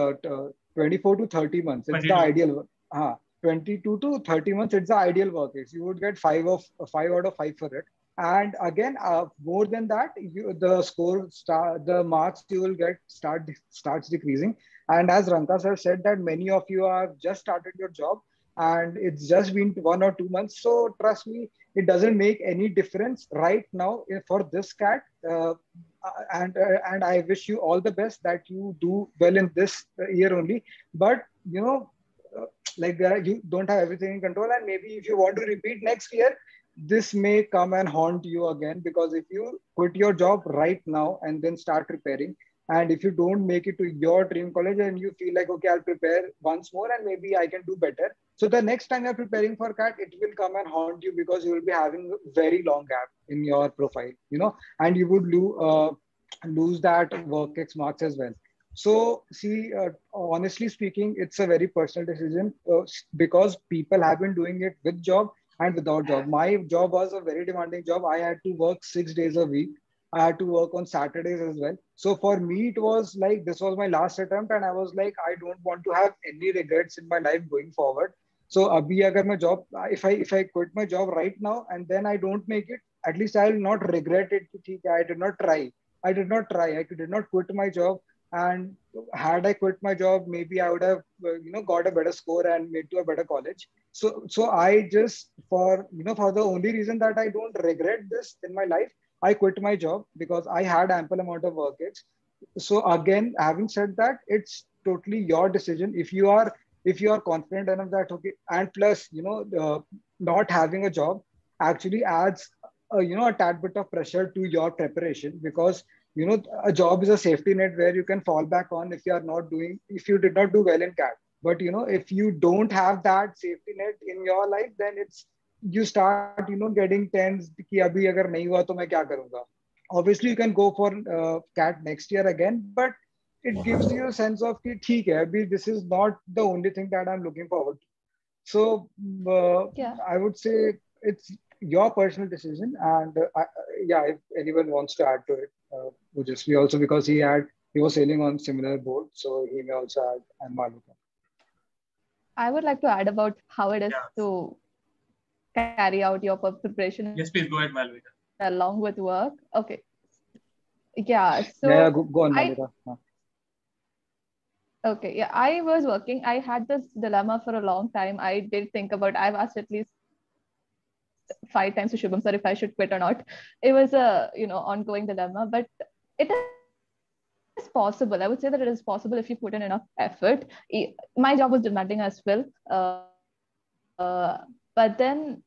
24 to 30 months. It's 22. The ideal. 22 to 30 months. It's the ideal work ex. You would get 5 out of 5 for it. And again, more than that, the score, the marks you will get starts decreasing. And as Ranka sir said, that many of you have just started your job and it's just been 1 or 2 months. So trust me, it doesn't make any difference right now for this CAT. And I wish you all the best, that you do well in this year only. But you don't have everything in control, and maybe if you want to repeat next year, this may come and haunt you again, because if you quit your job right now and then start preparing, and if you don't make it to your dream college and you feel like, okay, I'll prepare once more and maybe I can do better. So the next time you're preparing for CAT, it will come and haunt you, because you will be having a very long gap in your profile, and you would lose that work ex marks as well. So see, honestly speaking, it's a very personal decision, because people have been doing it with job and without job. My job was a very demanding job. I had to work 6 days a week. I had to work on Saturdays as well. So for me, it was like this was my last attempt, and I was like, I don't want to have any regrets in my life going forward. So abhi agar my job, if I quit my job right now and then I don't make it, at least I will not regret it. कि I did not try. I did not try. I did not quit my job. And had I quit my job, maybe I would have got a better score and made to a better college. So I just for the only reason that I don't regret this in my life, I quit my job because I had ample amount of work. So again, having said that, it's totally your decision. If you are confident enough that okay, and plus not having a job actually adds a tad bit of pressure to your preparation, because a job is a safety net where you can fall back on if you did not do well in CAT. But if you don't have that safety net in your life, then you start getting tense कि अभी अगर नहीं हुआ तो मैं क्या करूँगा. Obviously you can go for CAT next year again, but it gives you a sense of कि ठीक है अभी this is not the only thing that I'm looking forward to. So I would say it's your personal decision, and if anyone wants to add to it, Ujasvi also, because he was sailing on similar boat, so he may also add, and Malvika. I would like to add about how it is to carry out your preparation. Yes, please go ahead, Malvika. Along with work. Okay. Yeah. So go on, Malvika. Okay. Yeah, I was working. I had this dilemma for a long time. I did think about. I've asked at least 5 times to Shubham sir if I should quit or not. It was a ongoing dilemma, but it is possible. I would say that it is possible if you put in enough effort. My job was demanding as well, but then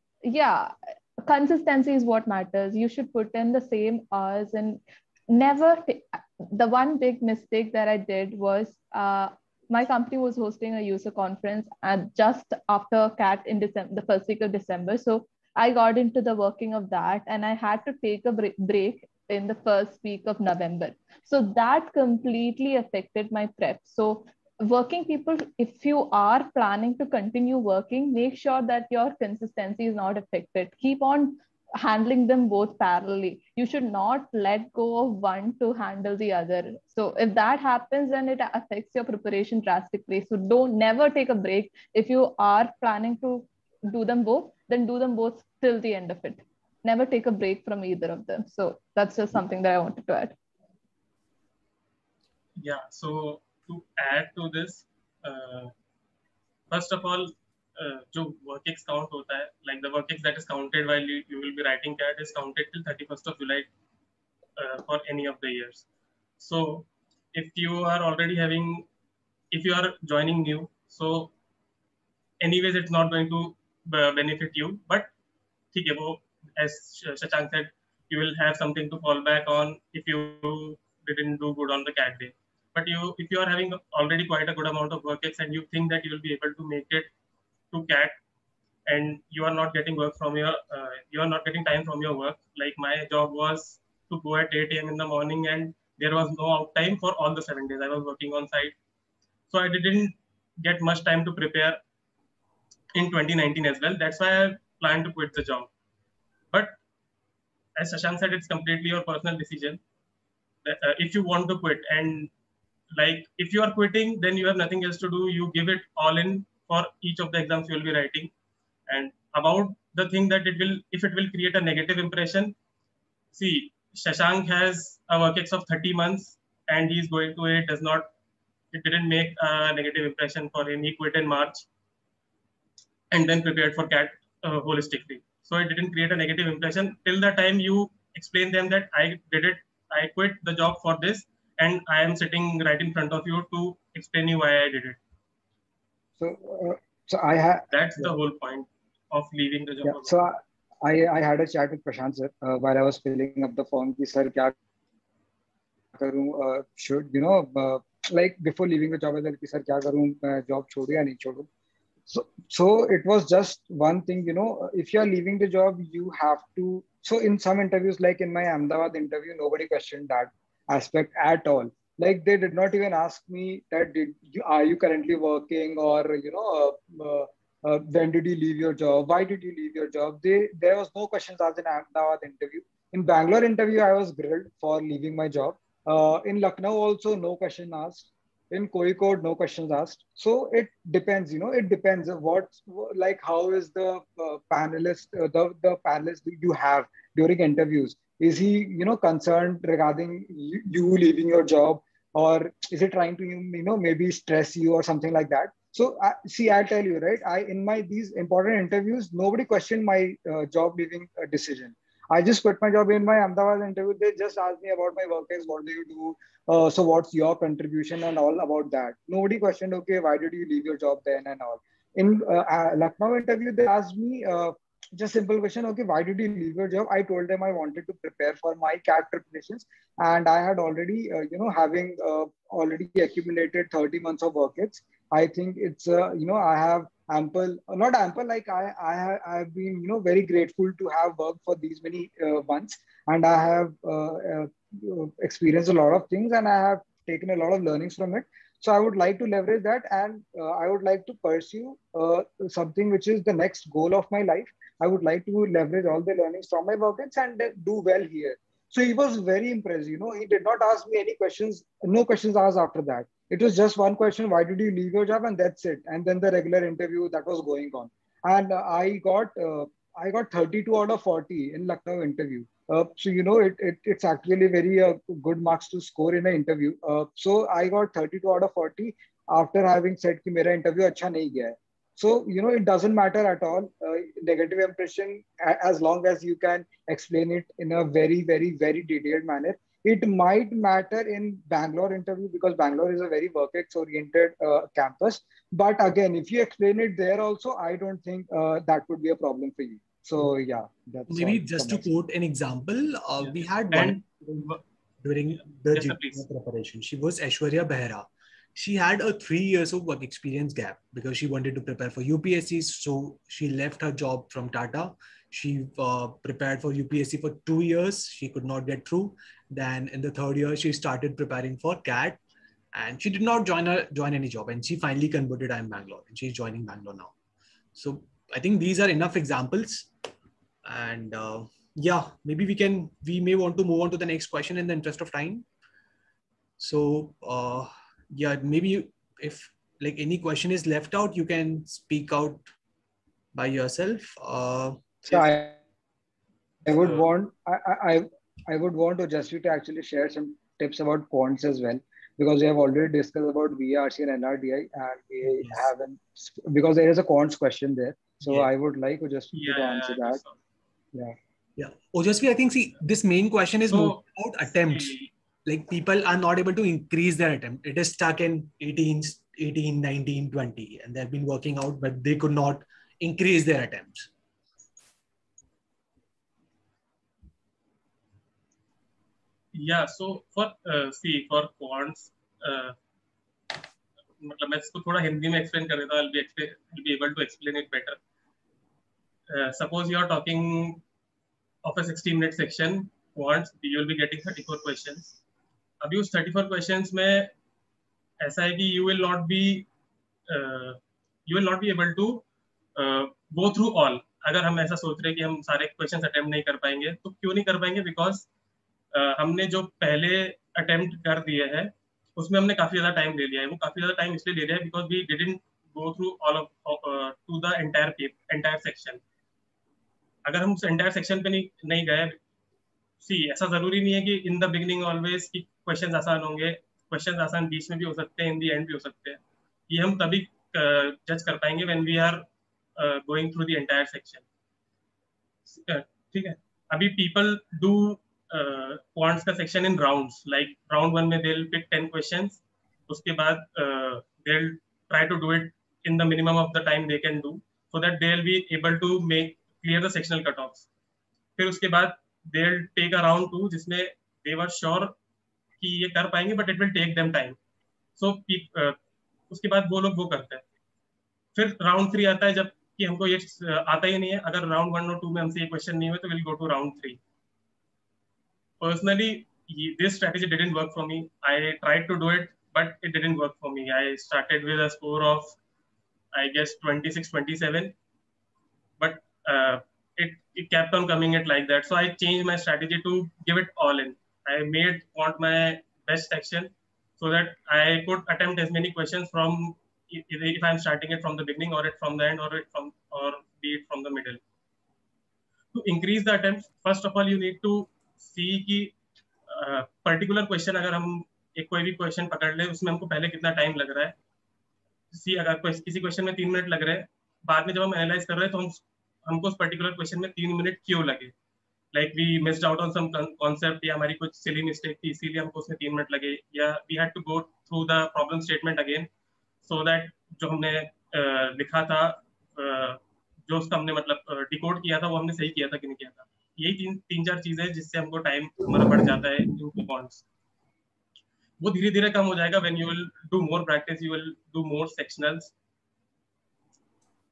consistency is what matters. You should put in the same hours and never. The one big mistake that I did was my company was hosting a user conference just after CAT in December, the first week of December. So I got into the working of that, and I had to take a break in the first week of November. So that completely affected my prep. So working people, if you are planning to continue working, make sure that your consistency is not affected. Keep on handling them both parallelly. You should not let go of one to handle the other. So if that happens, then it affects your preparation drastically. So never take a break. If you are planning to do them both, then do them both till the end of it. Never take a break from either of them. So that's just something that I wanted to add. Yeah, so to add to this, first of all, जो workx count होता है, like the workx that is counted while you will be writing CAT is counted till 31st of July for any of the years. So if you are joining new, so anyways it's not going to benefit you. But ठीक है, वो as Shashank said, you will have something to fall back on if you didn't do good on the CAT day. But if you are having already quite a good amount of workx and you think that you will be able to make it to CAT, and you are not getting time from your work. Like my job was to go at 8 a.m. in the morning, and there was no out time for all the 7 days I was working on site. So I didn't get much time to prepare in 2019 as well. That's why I planned to quit the job. But as Shashank said, it's completely your personal decision. If you want to quit, and like if you are quitting, then you have nothing else to do. You give it all in for each of the exams you will be writing. And about the thing that if it will create a negative impression, see, Shashank has a workx of 30 months and he's going to it didn't make a negative impression for him. He quit in March and then prepared for CAT holistically. So it didn't create a negative impression till the time you explain them that I quit the job for this, and I am sitting right in front of you to explain you why I did it. So I had. That's the whole point of leaving the job. Yeah, so I had a chat with Prashant sir while I was filling up the form. Ki sir kya karu? Should like before leaving the job, ki sir kya karu? Job chodu ya nahi chodu? So it was just one thing. If you are leaving the job, you have to. So in some interviews, like in my Ahmedabad interview, nobody questioned that aspect at all. Like they did not even ask me that are you currently working, or when did you leave your job? Why did you leave your job? There was no questions asked in Ahmedabad interview. In Bangalore interview, I was grilled for leaving my job. In Lucknow also, no question asked. In Kozhikode, no questions asked. So it depends, it depends on like how is the panelist, the panelist you have during interviews. Is he, concerned regarding you leaving your job, or is he trying to, maybe stress you or something like that? So see, I tell you, right? In these important interviews, nobody questioned my job leaving decision. I just quit my job in my Ahmedabad interview. They just asked me about my work is, what do you do? So what's your contribution and all about that. Nobody questioned, okay, why did you leave your job then and all. In Lucknow interview, they asked me just simple question, okay, why did you leave your job? I told them I wanted to prepare for my CAT preparations, and I had already, having already accumulated 30 months of work. I think it's, I have ample, not ample, like I have been, very grateful to have worked for these many months, and I have experienced a lot of things, and I have taken a lot of learnings from it. So I would like to leverage that, and I would like to pursue something which is the next goal of my life. I would like to leverage all the learnings from my workouts and do well here. So he was very impressed. He did not ask me any questions, no questions asked after that. It was just one question, why did you leave your job? And that's it. And then the regular interview that was going on. And I got 32 out of 40 in Lucknow interview. So, it's actually very good marks to score in an interview. So I got 32 out of 40 after having said that my interview acha nahi gaya. So, it doesn't matter at all, negative impression, as long as you can explain it in a very, very, very detailed manner. It might matter in Bangalore interview because Bangalore is a very work-ex oriented campus. But again, if you explain it there also, I don't think that would be a problem for you. So yeah, that's maybe just to quote an example, we had one during the GPA preparation. She was Aishwarya Behra. She had a 3 years of work experience gap because she wanted to prepare for UPSC. So she left her job from Tata. She prepared for UPSC for 2 years. She could not get through. Then in the 3rd year, she started preparing for CAT, and she did not join any job. And she finally converted in Bangalore, and she's joining Bangalore now. So I think these are enough examples. And yeah, maybe we may want to move on to the next question in the interest of time. So yeah, maybe if like any question is left out, you can speak out by yourself. So I would want I would want Ojasvi to actually share some tips about quants as well, because we have already discussed about VRC and NRDI, and we haven't, because there is a quants question there. So I would like Ojasvi to answer that. Yeah. Ojasvi, I think, see, this main question is more about attempts. Like people are not able to increase their attempt. It is stuck in 18, 19, 20, and they've been working out, but they could not increase their attempts. Yeah, so for quants, मतलब मैं इसको थोड़ा हिंदी में explain कर देता हूँ. I'll be able to explain it better. Suppose you are talking of a 60-minute section, quants, you will be getting 34 questions. अभी उस 34 questions में ऐसा है कि you will not be able to go through all. अगर हम ऐसा सोच रहे हैं कि हम सारे questions attempt नहीं कर पाएंगे, तो क्यों नहीं कर पाएंगे? Because हमने जो पहले attempt कर दिए हैं, उसमें हमने काफी ज्यादा टाइम ले लिया है. वो काफी ज्यादा टाइम इसलिए ले लिया है because we didn't go through all of to the entire section. अगर हम उस entire section पे नहीं गए, ऐसा जरूरी नहीं है कि in the beginning always कि questions आसान होंगे. Questions आसान बीच में भी हो सकते हैं, in the end भी हो सकते हैं. ये हम तभी जज कर पाएंगे when we are going through the entire section. ठीक है. अभी people do quants का section in rounds. Like round 1 में they'll pick 10 questions. उसके बाद they'll try to do it in the minimum of the time they can do, so that they'll be able to clear the sectional cutoffs. फिर उसके बाद they'll take a round 2 जिसमें they were sure कि ये कर पाएंगे, but it will take them time. So उसके बाद वो लोग वो करते हैं. फिर round 3 आता है जब कि हमको ये आता ही नहीं है. अगर round 1 और 2 में हमसे ये question नहीं हुए तो we'll go to round 3. Personally, this strategy didn't work for me. I tried to do it, but it didn't work for me. I started with a score of, I guess, 26, 27. But it kept on coming it like that. So I changed my strategy to give it all in. I made quant my best section so that I could attempt as many questions from if I'm starting it from the beginning or it from the end or be it from the middle. To increase the attempts, first of all you need to see कि particular question अगर हम एक कोई भी question पकड़ ले उसमें हमको पहले कितना टाइम लग रहा है. सी अगर किसी क्वेश्चन में 3 मिनट लग रहे हैं, बाद में जब हम एनालाइज कर रहे हैं तो हमको उस पर्टिकुलर क्वेश्चन में 3 मिनट क्यों लगे. Like we missed out on some concept या हमारी कुछ सिली मिस्टेक थी इसीलिए हमको उसमें 3 मिनट लगे, या we had to go through the problem statement again so that जो हमने लिखा था, जो उसका हमने मतलब डिकोड किया था वो हमने सही किया था कि नहीं किया था. यही तीन चार चीजें जिससे हमको टाइम हमारा बढ़ जाता है इन क्वांट्स. वो धीरे धीरे कम हो जाएगा when you will do more practice, you will do more sectionals.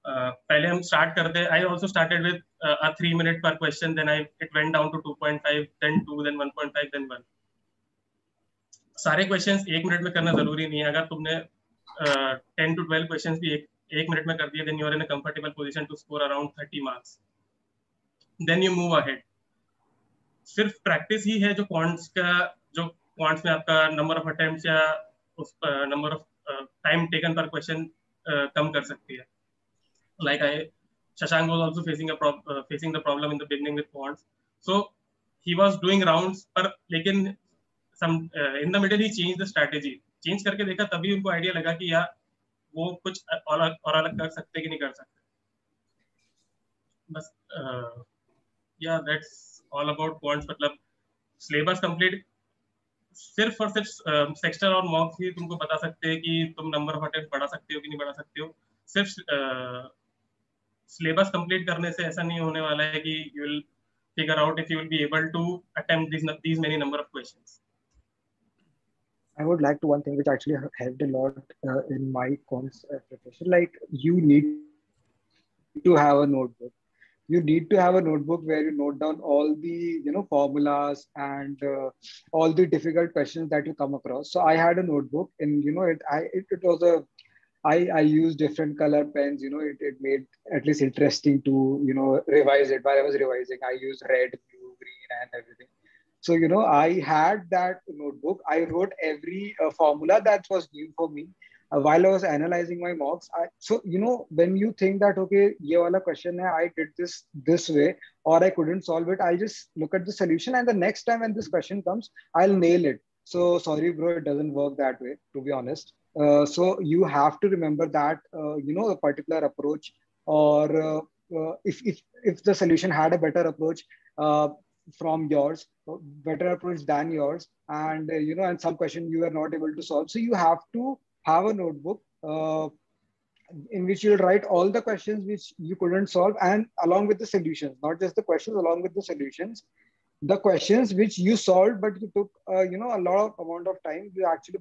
पहले हम स्टार्ट करते, I also started with a 3 minute per question, then it went down to 2.5, then 2, then 1.5, then 1. सारे क्वेश्चंस 1 मिनट में करना जरूरी नहीं है. अगर तुमने 10 to 12 क्वेश्चंस भी एक मिनट में कर दिए, then you are in a comfortable position to score around 30 marks. Then you move ahead. सिर्फ प्रैक्टिस ही है जो क्वांट्स में आपका नंबर ऑफ अटेम्प्ट्स या उस नंबर ऑफ टाइम टेकन पर क्वेश्चन कम कर सकती है. Like Shashank was also facing the problem in the beginning with quants. So he was doing rounds, पर लेकिन in the middle he changed the strategy. Change करके देखा तभी उनको आइडिया लगा कि यार वो कुछ और अलग कर सकते कि नहीं कर सकते. बस yeah, that's all about quants. मतलब syllabus complete सिर्फ और सिर्फ सेक्शनल और मॉक्स ही तुमको बता सकते हैं कि तुम नंबर ऑफ अटेम्प्ट बढ़ा सकते हो कि नहीं बढ़ा सकते हो. सिर्फ सिलेबस कंप्लीट करने से ऐसा नहीं होने वाला है कि you will figure out if you will be able to attempt these many number of questions. I would like to one thing which actually helped a lot in my quants preparation. Like you need to have a notebook. You need to have a notebook where you note down all the formulas and all the difficult questions that you come across. So I had a notebook, and it was I used different color pens. It made at least interesting to revise it. While I was revising, I used red, blue, green, and everything. So I had that notebook. I wrote every formula that was new for me while I was analyzing my mocks. So when you think that okay, ye wala question hai, I did this way, or I couldn't solve it, I'll just look at the solution, and the next time when this question comes, I'll nail it. So sorry bro, it doesn't work that way, to be honest. So you have to remember that a particular approach, or if the solution had a better approach from yours, better approach than yours, and and some question you are not able to solve, so you have to have a notebook in which you'll write all the questions which you couldn't solve, and along with the solutions, not just the questions, along with the solutions, the questions which you solved but you took a lot of amount of time, you actually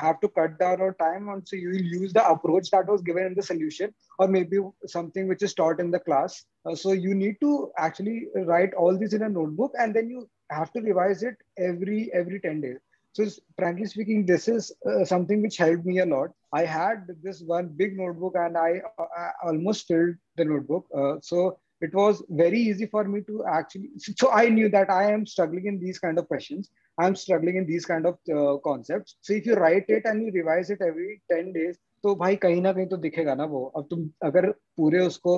have to cut down on time, and so you will use the approach that was given in the solution, or maybe something which is taught in the class. So you need to actually write all these in a notebook, and then you have to revise it every 10 days. So frankly speaking, this is something which helped me a lot. I had this one big notebook, and I almost filled the notebook. So it was very easy for me to actually, so I knew that I am struggling in these kind of questions. I'm struggling in these kind of concepts. So if you write it and you revise it every 10 days, तो भाई कहीं ना कहीं तो दिखेगा ना वो. अब तुम अगर पूरे उसको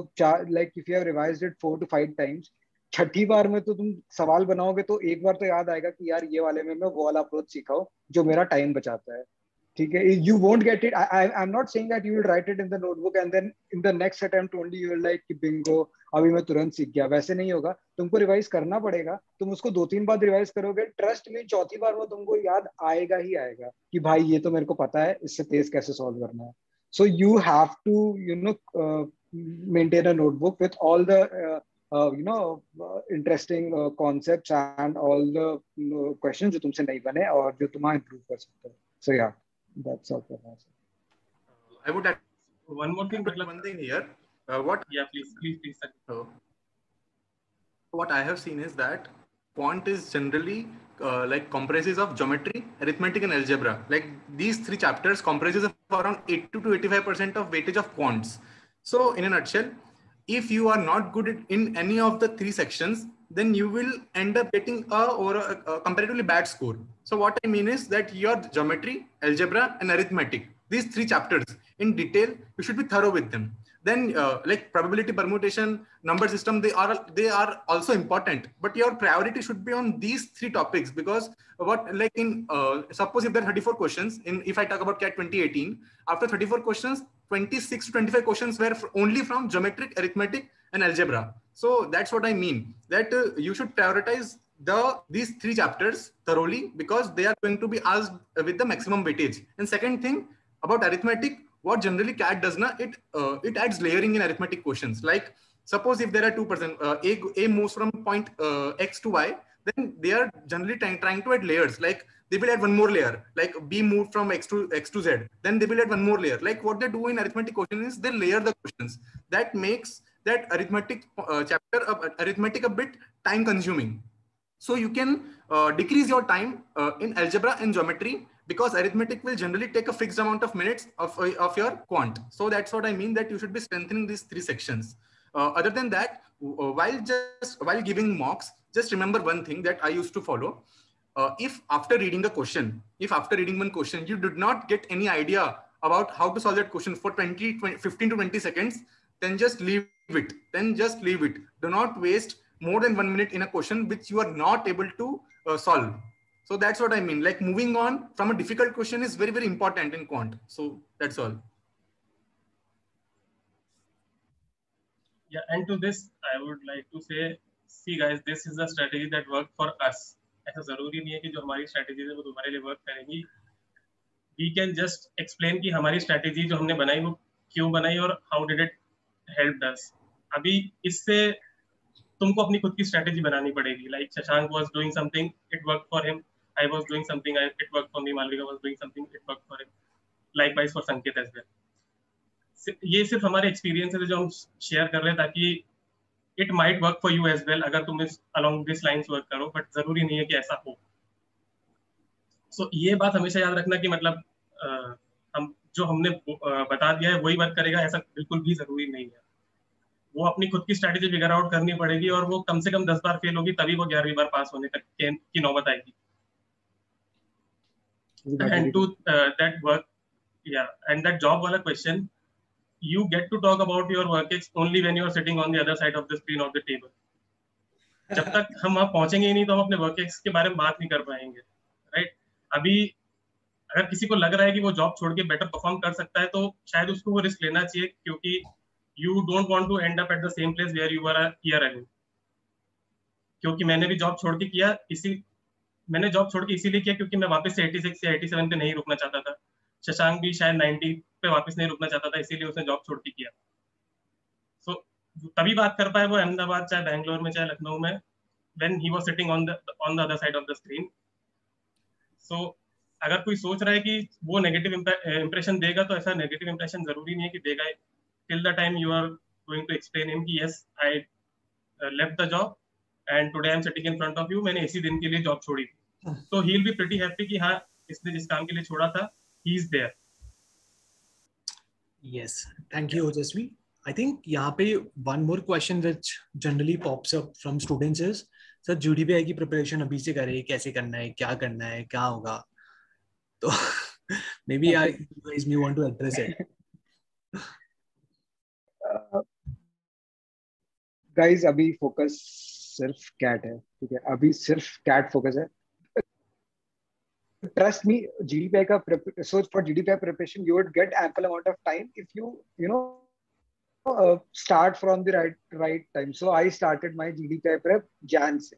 like if you have revised it 4 to 5 times, छठी बार में तो तुम सवाल बनाओगे तो एक बार तो याद आएगा कि यार ये वाले में मैं वो वाला अप्रोच सीखा हूँ जो मेरा टाइम बचाता है. ठीक है, you won't get it. I'm not saying that you will write it in the notebook and then in the next attempt only you will like कि bingo अभी मैं तुरंत सीख गया. वैसे नहीं होगा, तुमको रिवाइज करना पड़ेगा. तुम उसको 2-3 बार रिवाइज करोगे, ट्रस्ट में चौथी बार वो तुमको याद आएगा ही आएगा कि भाई ये तो मेरे को पता है, इससे तेज कैसे सॉल्व करना है. So you have to maintain a notebook with all the interesting concepts and all the questions जो तुमसे नहीं बने और जो तुम्हारा improve कर सकते हो. So yeah, that's all for now. I would add one more thing. One thing here. What? Yeah, please. What I have seen is that quant is generally like comprises of geometry, arithmetic, and algebra. Like these 3 chapters comprises of around 80 to 85% of weightage of quants. So in a nutshell, if you are not good in any of the three sections, then you will end up getting a comparatively bad score. So what I mean is that your geometry, algebra, and arithmetic, these three chapters in detail, you should be thorough with them. Then like probability, permutation, number system, they are also important, but your priority should be on these three topics. Because what, like in suppose if there are 34 questions if I talk about CAT 2018, after 34 questions, 26 to 25 questions were only from geometric, arithmetic, and algebra. So that's what I mean, that you should prioritize these three chapters thoroughly, because they are going to be asked with the maximum weightage. And second thing about arithmetic, what generally CAT does now, it adds layering in arithmetic questions. Like suppose if there are two person, A moves from point X to Y, then they are generally trying to add layers. Like they will add one more layer. Like B moved from X to Z, then they will add one more layer. Like what they do in arithmetic question is they layer the questions. That makes that arithmetic chapter of arithmetic a bit time consuming. So you can decrease your time in algebra and geometry, because arithmetic will generally take a fixed amount of minutes of your quant. So that's what I mean, that you should be strengthening these three sections. Other than that, while giving mocks, just remember one thing that I used to follow. If after reading one question, you did not get any idea about how to solve that question for 15 to 20 seconds, then just leave it. Do not waste more than 1 minute in a question which you are not able to solve. So that's what I mean. Like moving on from a difficult question is very, very important in quant. So that's all. Yeah, and to this, I would like to say, see guys, this is a strategy that worked for us. ऐसा जरूरी नहीं है कि जो हमारी strategy है वो तुम्हारे लिए work करेंगी. We can just explain कि हमारी strategy जो हमने बनाई वो क्यों बनाई और how did it help us. अभी इससे तुमको अपनी खुद की strategy बनानी पड़ेगी. Like Shashank was doing something, it worked for him. I was doing something, it worked for me. Malvika was doing something, it worked for him. Likewise for Sanket as well. ये सिर्फ हमारे experience है जो हम share कर रहे हैं, ताकि it might work for you as well अगर तुम इस अलोंग दिस लाइंस वर्क करो, बट जरूरी नहीं है कि ऐसा हो. सो ये बात हमेशा याद रखना कि मतलब हम जो हमने बता दिया है वही वर्क करेगा, ऐसा बिल्कुल भी जरूरी नहीं है. वो अपनी खुद की स्ट्रैटेजी फिगर आउट करनी पड़ेगी, और वो कम से कम 10 बार फेल होगी तभी वो 11वीं बार पास होने तक की नौबत आएगी. And to that work, yeah, and that job wala question, you get to talk about your work only when you are sitting on the other side of the screen of the table. जब तक हम वहाँ पहुंचेंगे ही नहीं तो हम अपने work के बारे में बात नहीं कर पाएंगे, राइट? अभी अगर किसी को लग रहा है कि वो जॉब छोड़ के बेटर परफॉर्म कर सकता है, तो शायद उसको वो रिस्क लेना चाहिए, क्योंकि you don't want to end up at the same place where you were a year ago. क्योंकि मैंने भी जॉब छोड़ के किया, मैंने जॉब छोड़ के इसीलिए किया क्योंकि मैं वापस से 86 या 87 पे नहीं रुकना चाहता था. शशांक भी शायद 90 पे वापस नहीं रुकना चाहता था, इसीलिए उसने जॉब छोड़ के किया. सो तभी बात कर पाए वो अहमदाबाद, चाहे बैंगलोर में, चाहे लखनऊ में, when he was sitting on the other side of the screen. So अगर कोई सोच रहा है कि वो नेगेटिव इंप्रेशन देगा, तो ऐसा नेगेटिव इंप्रेशन जरूरी नहीं है कि देगा. Till the time you are going to explain him कि yes, I left the job and today I'm sitting in front of you, मैंने इसी दिन के लिए जॉब छोड़ी थी, तो he will be pretty happy कि हाँ, इसने जिस काम के लिए छोड़ा था, he is there. Yes, thank you, Ojasvi. I think यहाँ पे one more question which generally pops up from students is, sir GDPI की प्रिपरेशन अभी से करें, कैसे करना है, क्या करना है, क्या होगा? तो maybe you guys may want to address it. Guys अभी फोकस सिर्फ कैट है, ठीक है? अभी सिर्फ कैट फोकस है. Trust me, GDPI का so for GDPI preparation you would get ample amount of time if you know start from the right time. So I started my GDPI prep Jan se.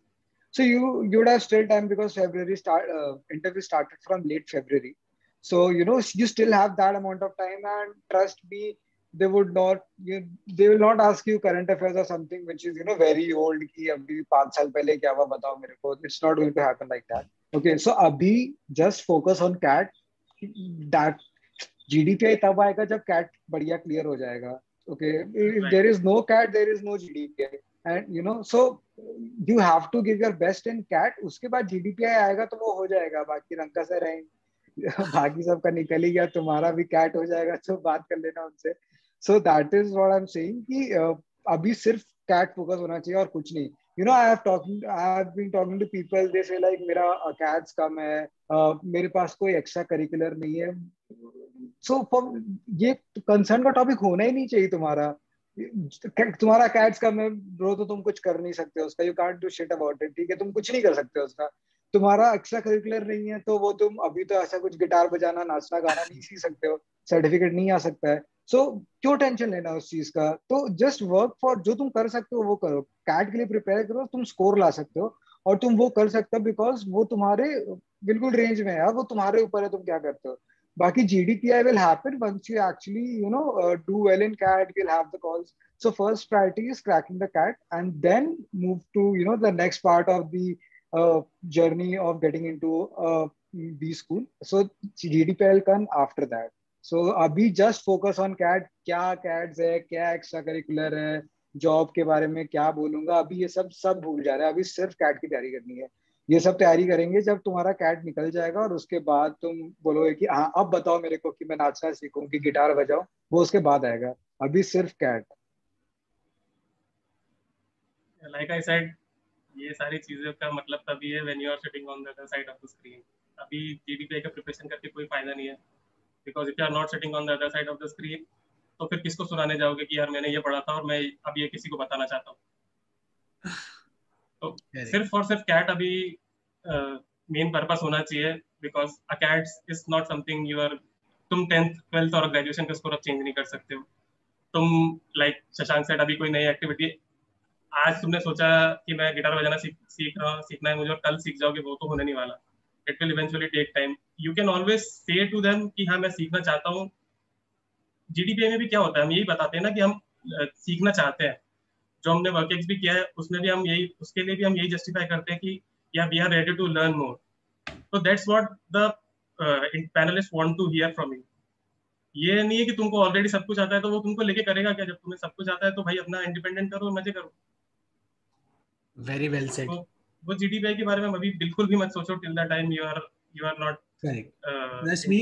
So you would have still time because February interview started from late February. So you know you still have that amount of time, and trust me, they will not ask you current affairs or something which is very old कि अभी 5 साल पहले क्या हुआ बताओ मेरे को. It's not going to happen like that. Okay, so अभी just focus on CAT. That GDPI तब आएगा जब CAT बढ़िया clear हो जाएगा. Okay, if there is no CAT, there is no GDPI, and so you have to give your best in CAT. उसके बाद GDPI आएगा तो वो हो जाएगा, बाकी रंग का से रहेंगे. बाकी सबका निकल ही गया, तुम्हारा भी CAT हो जाएगा, तो बात कर लेना उनसे. So that is what I'm saying कि अभी सिर्फ कैट फोकस होना चाहिए और कुछ नहीं. You know, I have been talking to people. They say like मेरा CATs कम है, मेरे पास कोई एक्स्ट्रा करिकुलर नहीं है. So for ये कंसर्न का टॉपिक होना ही नहीं चाहिए तुम्हारा. तुम्हारा कैट्स कम है ब्रो, तो तुम कुछ कर नहीं सकते उसका. You can't do shit about it. ठीक है, तुम कुछ नहीं कर सकते उसका. तुम्हारा एक्स्ट्रा करिकुलर नहीं है तो वो तुम अभी तो ऐसा कुछ गिटार बजाना, नाचना, गाना नहीं सीख सकते हो, सर्टिफिकेट नहीं आ सकता है. सो क्यों टेंशन लेना उस चीज का. तो जस्ट वर्क फॉर जो तुम कर सकते हो वो करो. कैट के लिए प्रिपेयर करो, तुम स्कोर ला सकते हो और तुम वो कर सकते हो बिकॉज वो तुम्हारे बिल्कुल रेंज में है. वो तुम्हारे ऊपर है तुम क्या करते हो. Baki GDPI will happen once you actually, do well in CAT. You'll have the calls. So first priority is cracking the CAT, and then move to, the next part of the journey of getting into B school. So GDPI will come after that. So abhi just focus on CAT. क्या CATs है, क्या extracurricular है, job के बारे में क्या बोलूंगा, अभी ये सब भूल जा रहे हैं. अभी सिर्फ CAT की तैयारी करनी है. ये सब तैयारी करेंगे जब तुम्हारा कैट निकल जाएगा और उसके बाद तुम बोलोगे कि हाँ अब बताओ मेरे को कि मैं नाचना सीखूं कि गिटार बजाऊं. वो उसके बाद आएगा. अभी सिर्फ कैट. लाइक आई सेड, ये सारी चीजों का मतलब तभी है when you are sitting on the other side of the screen. अभी जीडीपीआई का प्रिपरेशन करके कोई फायदा नहीं है, because if you are not sitting on the other side of the screen, तो फिर किसको सुनाने जाओगे कि यार मैंने ये पढ़ा था और मैं अब ये किसी को बताना चाहता हूँ. तो सिर्फ और सिर्फ कैट अभी मेन पर्पस होना चाहिए, because a CAT is not something you are. तुम 10th 12th और ग्रेजुएशन का स्कोर अब चेंज नहीं कर सकते हो. तुम लाइक शशांक सेड, अभी कोई नई एक्टिविटी आज तुमने सोचा कि मैं गिटार बजाना सीखना है मुझे और कल सीख जाओगे, वो तो होने नहीं वाला. It will eventually take time. You can always say to them कि हाँ मैं सीखना चाहता हूँ. जीडीपीआई में भी क्या होता है, हम यही बताते हैं ना कि हम सीखना चाहते हैं. जो हमने वर्क एक्स भी किया है उसमें भी हम यही, उसके लिए भी हम यही जस्टिफाई करते हैं कि या we are ready to learn more. तो that's what the panelist want to hear from you. ये नहीं है कि तुमको ऑलरेडी सब कुछ आता है तो वो तुमको लेके करेगा क्या. जब तुम्हें सब कुछ आता है तो भाई अपना इंडिपेंडेंट करो, मजे करो. Very well said. वो जीडीपीआई के बारे में अभी बिल्कुल भी मत सोचो till the time you are not correct. Trust me,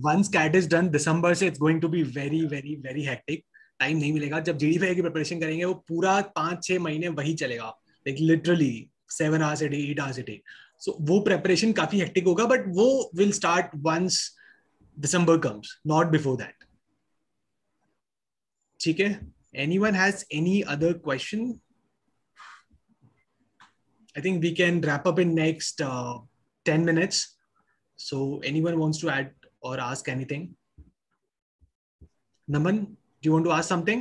once CAT is done, December से it's going to be very very very hectic. Time नहीं मिलेगा. जब जीडीपीआई की प्रिपरेशन करेंगे वो पूरा 5-6 महीने वही चलेगा, like literally 7 hours a day, 8 hours a day. So वो प्रिपरेशन काफी हेक्टिक होगा, बट वो will start once December comes, not before that. ठीक है. Anyone has any other question? I think we can wrap up in next 10 minutes. So anyone wants to add or ask anything? Naman, do you want to ask something?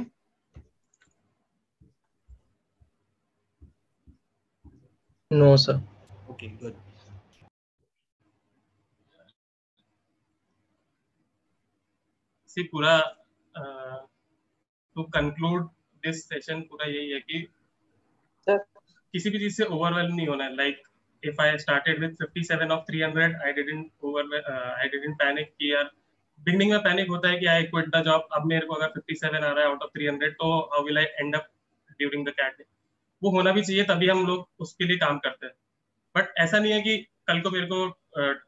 No, sir. Okay, good. See, पूरा to conclude this session पूरा यही है कि किसी भी चीज से overwhelm नहीं होना है. Like if I started with 57 of 300, I didn't panic कि यार बिगनिंग में पैनिक होता है कि I quit the job. अब मेरे को अगर 57 आ रहा है out of 300 तो how will I end up during the CAT day? वो होना भी चाहिए, तभी हम लोग उसके लिए काम करते हैं. बट ऐसा नहीं है कि कल को मेरे को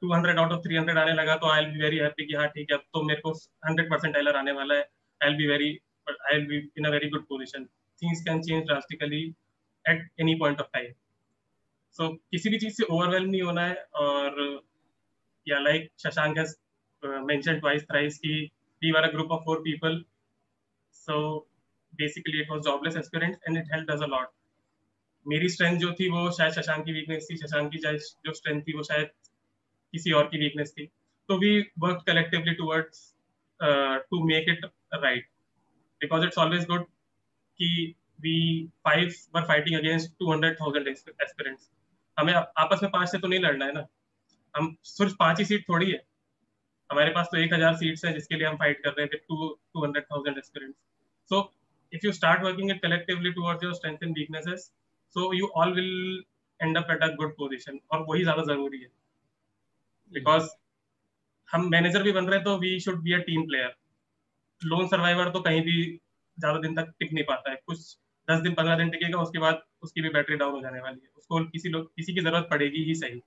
200 out of 300 आने लगा तो I'll be very happy कि हाँ ठीक है अब तो मेरे को 100% LR आने वाला है. I'll be in a very good position. Things can change drastically at any point of time. So किसी भी चीज से ओवरवेल्म नहीं होना है. और या like Shashank has mentioned twice thrice कि we were a group of 4 people. So basically it was jobless aspirants and it helped us a lot. मेरी स्ट्रेंथ जो थी वो शायद शशांक की वीकनेस थी, शशांक की जो स्ट्रेंथ थी वो शायद किसी और की वीकनेस थी. तो we worked collectively towards to make it right, because it's always good कि we 5 were fighting against 200,000 aspirants. हमें आपस में 5 से तो नहीं लड़ना है ना. हम सिर्फ 5 ही सीट थोड़ी है, हमारे पास तो 1000 सीट्स हैं जिसके लिए हम फाइट कर रहे थे 200,000 aspirants. So if you start working it collectively towards your strength and weaknesses, so you all will and up at a good position. और वही ज्यादा जरूरी है, बिकॉज हम मैनेजर भी बन रहे हैं तो we should be a team player. Lone survivor तो कहीं भी ज्यादा दिन तक टिक नहीं पाता है. कुछ 10 दिन 15 दिन टिकेगा, उसके बाद उसकी भी बैटरी डाउन हो जाने वाली है. उसको किसी की जरूरत पड़ेगी ही सही.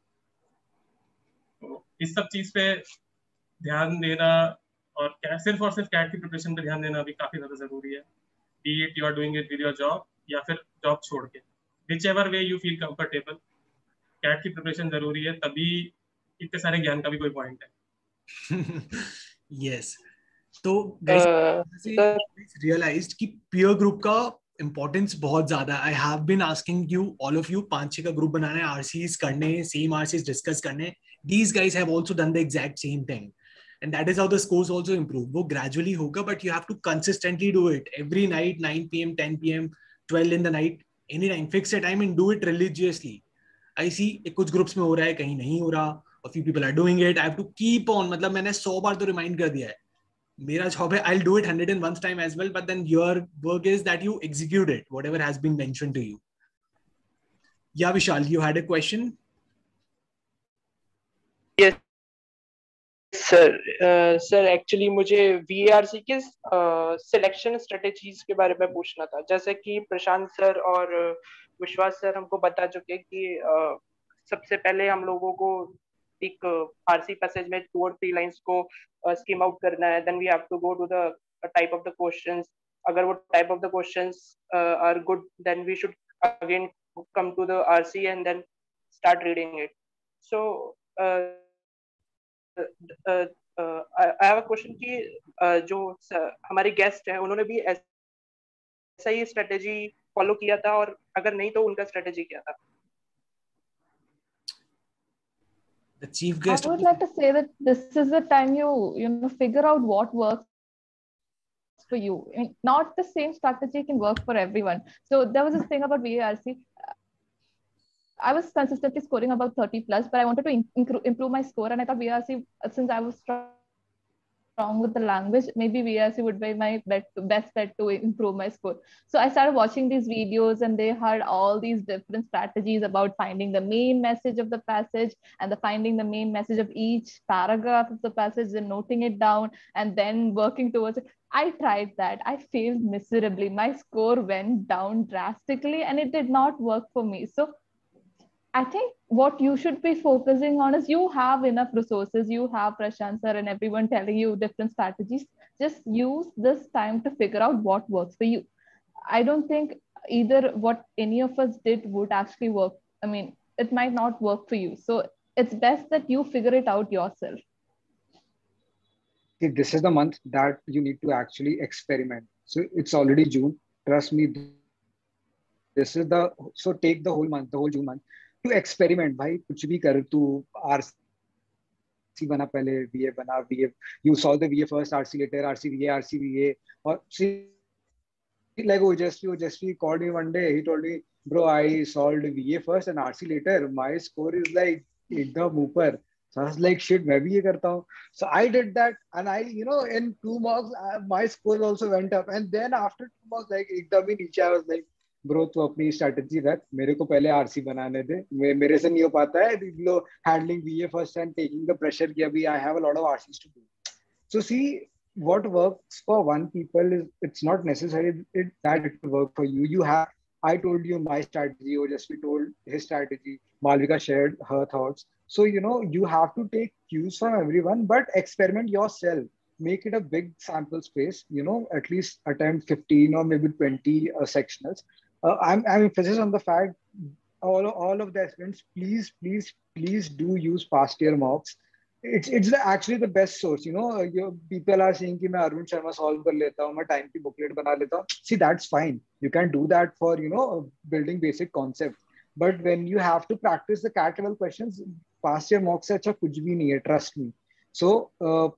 तो इस सब चीज पे ध्यान देना और सिर्फ कैट की प्रिपरेशन पे ध्यान देना भी काफी ज्यादा जरूरी है. be it you are doing it with your job या फिर job छोड़ के, whichever way you feel comfortable, CAT की preparation जरूरी है, तभी इतने सारे ज्ञान का भी कोई point है. Yes. तो guys realized कि peer group का importance बहुत ज्यादा है. I have been asking you, all of you, 5-6 का group बनाना है, RCs करने, same RCs discuss करने. These guys have also done the exact same thing. And that is how the scores also improve. वो gradually होगा, but you have to consistently do it. Every night, 9 p.m., 10 p.m., 12 in the night, anytime, fix a time and do it religiously. I see कुछ groups में हो रहा है, कहीं नहीं हो रहा. A few people are doing it. I have to keep on. मतलब मैंने 100 बार तो remind कर दिया है. मेरा job है, I'll do it 101 time as well, but then your work is that you execute it, whatever has been mentioned to you. Yeah, Vishal, you had a question? Yes, sir actually मुझे VARC के selection strategies के बारे में पूछना था. जैसे कि प्रशांत sir और विश्वास सर हमको बता चुके कि सबसे पहले हम लोगों को एक RC पैसेज में 2 और 3 लाइंस को स्कीम आउट करना है. Then we have to go to the type of the questions. अगर वो type of the questions are good, then we should again come to the RC and then start reading it. So I have a question कि जो हमारे guest हैं उन्होंने भी ऐसा ही strategy follow किया था, और अगर नहीं तो उनका स्ट्रेटेजी क्या था? The chief guest. I would like to say that this is the time you figure out what works for you. I mean, not the same strategy can work for everyone. So there was this thing about VARC. I was consistently scoring about 30 plus, but I wanted to improve my score, and I thought VARC, since I was strong with the language, maybe VARC would be my best bet to improve my score. So I started watching these videos, and they had all these different strategies about finding the main message of the passage and finding the main message of each paragraph of the passage and noting it down and then working towards it. I tried that. I failed miserably. My score went down drastically, and it did not work for me. So I think what you should be focusing on is you have enough resources. You have Prashant sir and everyone telling you different strategies. Just use this time to figure out what works for you. I don't think either what any of us did would actually work. I mean, it might not work for you. So it's best that you figure it out yourself. This is the month that you need to actually experiment. So it's already June. Trust me. So take the whole month, the whole June month, to experiment. भाई कुछ भी कर, तू RC बना पहले, VA बना, VA. You solve the VA first, RC later, RC VA, और see, like Ojasvi called me one day. He told me, bro, I solved VA first and RC later. My score is like एकदम ऊपर. So I was like, shit, मैं भी ये करता हूँ. So I did that, and I, in 2 marks, my score also went up. And then after 2 marks, like एकदम ही नीचे, I was like, bro तू अपनी स्ट्रेटजी रख, मेरे को पहले आरसी बनाने दे, मेरे से नहीं हो पाता है handling VA first and taking the pressure कि अभी I have a lot of RCs to do. So see what works for one people is it's not necessary that it will work for you. I told you my strategy, Ojasvi told his strategy, Malvika shared her thoughts. So you have to take cues from everyone, but experiment yourself. Make it a big sample space, at least attempt 15 or maybe 20 sectionals. I'm emphasis on the fact all of the aspirants, please do use past year mocks. It's actually the best source. People are saying कि मैं Arun Sharma solve कर लेता हूँ, मैं time की booklet बना लेता हूँ. See, that's fine. You can do that for building basic concepts. But when you have to practice the CAT level questions, past year mocks से अच्छा कुछ भी नहीं है. Trust me. So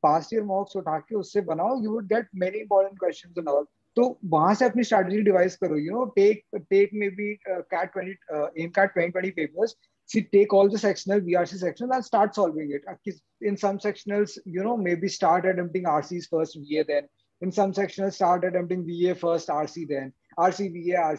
past year mocks उठा के उससे बनाओ, you would get many important questions and all. तो वहां से अपनी strategy devise करो. Take maybe CAT 20 AIMCAT 2020 papers. See, take all the sectional VRC sectionals and start solving it. In some sectionals, maybe start attempting RCs first, VA then. In some sectionals, start attempting VA first, RC then. RC VA.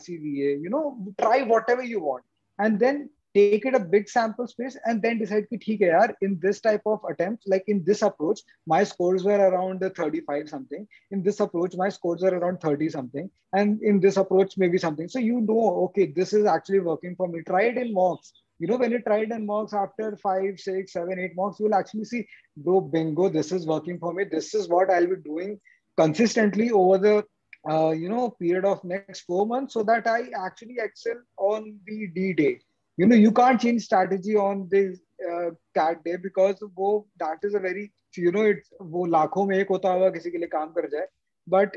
Try whatever you want, and then take it a big sample space, and then decide कि ठीक है यार, in this type of attempts, like in this approach, my scores were around 35 something. In this approach, my scores were around 30 something. And in this approach, maybe something. So okay, this is actually working for me. Try it in mocks. When you try it in mocks after 5, 6, 7, 8 mocks, you will actually see, bro, bingo, this is working for me. This is what I'll be doing consistently over the period of next 4 months so that I actually excel on the D day. You can't change strategy on this CAT day because that is a very, it's वो लाखों में एक होता होगा किसी के लिए काम कर जाए, but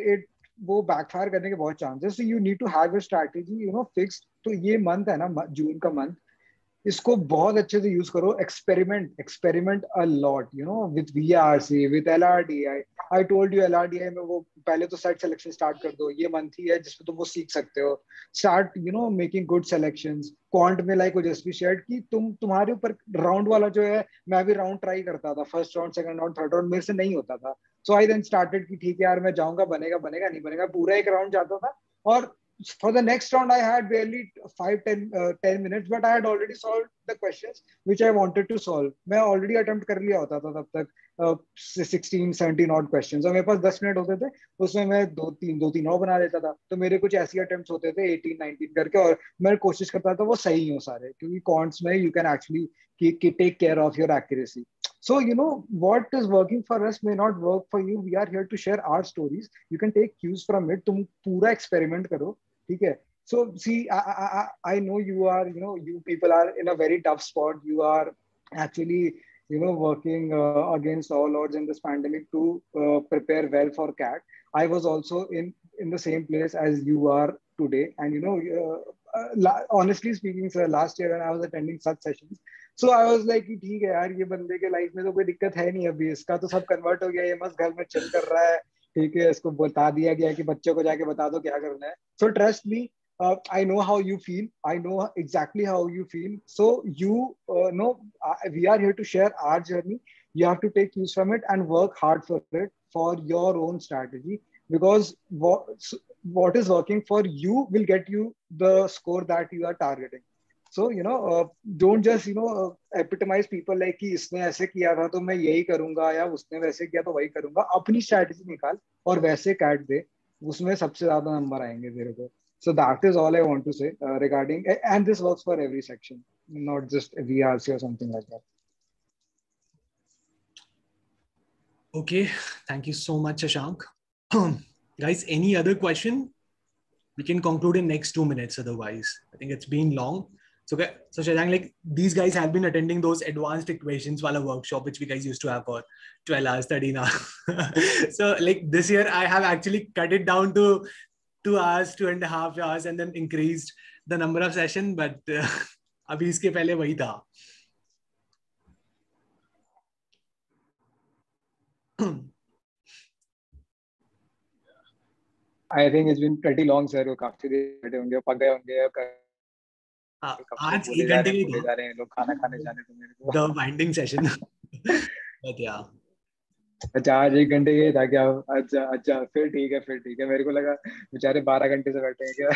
वो backfire करने के बहुत chances. So you need to have a strategy, fixed. तो ये month है ना, जून का month, इसको बहुत अच्छे से यूज करो. Experiment a lot, with VRC, with LRDI. I told you LRDI में वो पहले तो सेट सिलेक्शन स्टार्ट कर दो. ये मंथ ही है जिसमें तुम वो सीख सकते हो. Start making good selections. Quant में लाइक जस्ट भी शेयर्ड कि तुम्हारे ऊपर राउंड वाला जो है, मैं भी राउंड ट्राई करता था. First round, second round, third round मेरे से नहीं होता था. सो आई देन स्टार्टेड कि ठीक है यार, मैं जाऊंगा, बनेगा नहीं बनेगा, पूरा एक राउंड जाता था. और for the next round I had barely 5-10 minutes, but I had already solved the questions which I wanted to solve. मैं already attempt कर लिया होता था तब तक 16-17 odd questions, और मेरे पास 10 मिनट होते थे, उसमें मैं दो तीन और बना लेता था. तो मेरे कुछ ऐसी अटेम्प्ट्स होते थे 18-19 करके, और मैं कोशिश करता था वो सही हो सारे, क्योंकि कॉन्ट्स में you can actually take care of your accuracy. So, what is working for us may not work for you. We are here to share our stories. You can take cues from it. तुम पूरा experiment करो, ठीक है? So, see, I know you are, you people are in a very tough spot. You are actually, working against all odds in this pandemic to prepare well for CAT. I was also in the same place as you are today. And, honestly speaking, sir, last year when I was attending such sessions, so I was like, ठीक है यार, ये बंदे के life में तो कोई दिक्कत है नहीं अभी, इसका तो सब कन्वर्ट हो गया, ये मस्त घर में चिल कर रहा है, ठीक है, इसको बता दिया गया कि बच्चों को जाके बता दो क्या करना है. So trust me, I know how you feel. I know exactly how you feel. So we are here to share our journey. You have to take cues from it and work hard for it, for your own strategy, because what is working for you will get you the score that you are targeting. So, don't just, epitomize people like कि इसने ऐसे किया था तो मैं यही करूंगा, या उसने वैसे किया तो वही करूंगा. अपनी स्ट्रैटेजी निकाल और वैसे कैट दे, उसमें सबसे ज्यादा नंबर आएंगे तेरे को. So that is all I want to say regarding, and this works for every section, not just VRC or something like that. Okay, thank you so much, Shashank. Guys, any other question? We can conclude in next 2 minutes. Otherwise, I think it's been long. So Shashank, like these guys have been attending those advanced equations wala workshop which we guys used to have for 12 hours, 13 hours. So like this year, I have actually cut it down to 2 hours, 2.5 hours, and then increased the number of session. But abhi iske pehle wahi tha. I think it's been pretty long, sir. वो काफी देर बैठे होंगे, पक गए होंगे. आज 1 घंटे की जा रहे हैं लोग, खाना खाने जाने को मेरे को. The winding session. But yeah. अच्छा, आज 1 घंटे के था क्या? अच्छा, फिर ठीक है. मेरे को लगा बेचारे 12 घंटे से बैठे हैं क्या?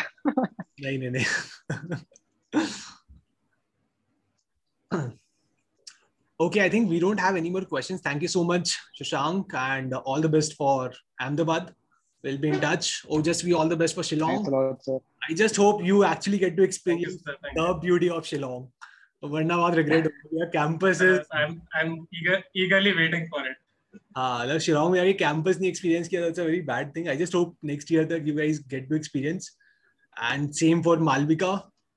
नहीं. Okay, I think we don't have any more questions. Thank you so much, Shashank, and all the best for Ahmedabad. We'll be in touch. Just we all the best for Shillong. Thanks a lot, sir. I just hope you actually get to experience the beauty of Shillong. वरना बहुत regret होगा. Campus is. I'm eagerly waiting for it. मतलब शिलोंग में आके campus नहीं experience किया, that's a very bad thing. I just hope next year that you guys get to experience. And same for Malvika,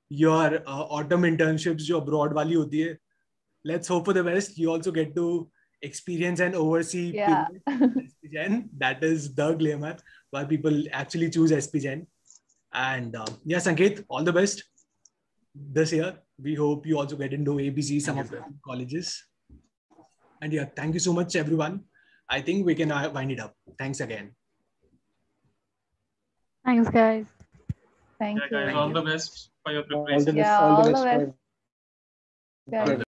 your autumn internships जो abroad वाली होती है. Let's hope for the best. You also get to experience and oversee SPGen. That is the glamour why people actually choose SPGen. And Sanket, all the best this year. We hope you also get into ABC, some of the colleges. And yeah, thank you so much, everyone. I think we can wind it up. Thanks again. Thanks, guys. Thank you. Guys, all the best for your preparation. All the best. Guys.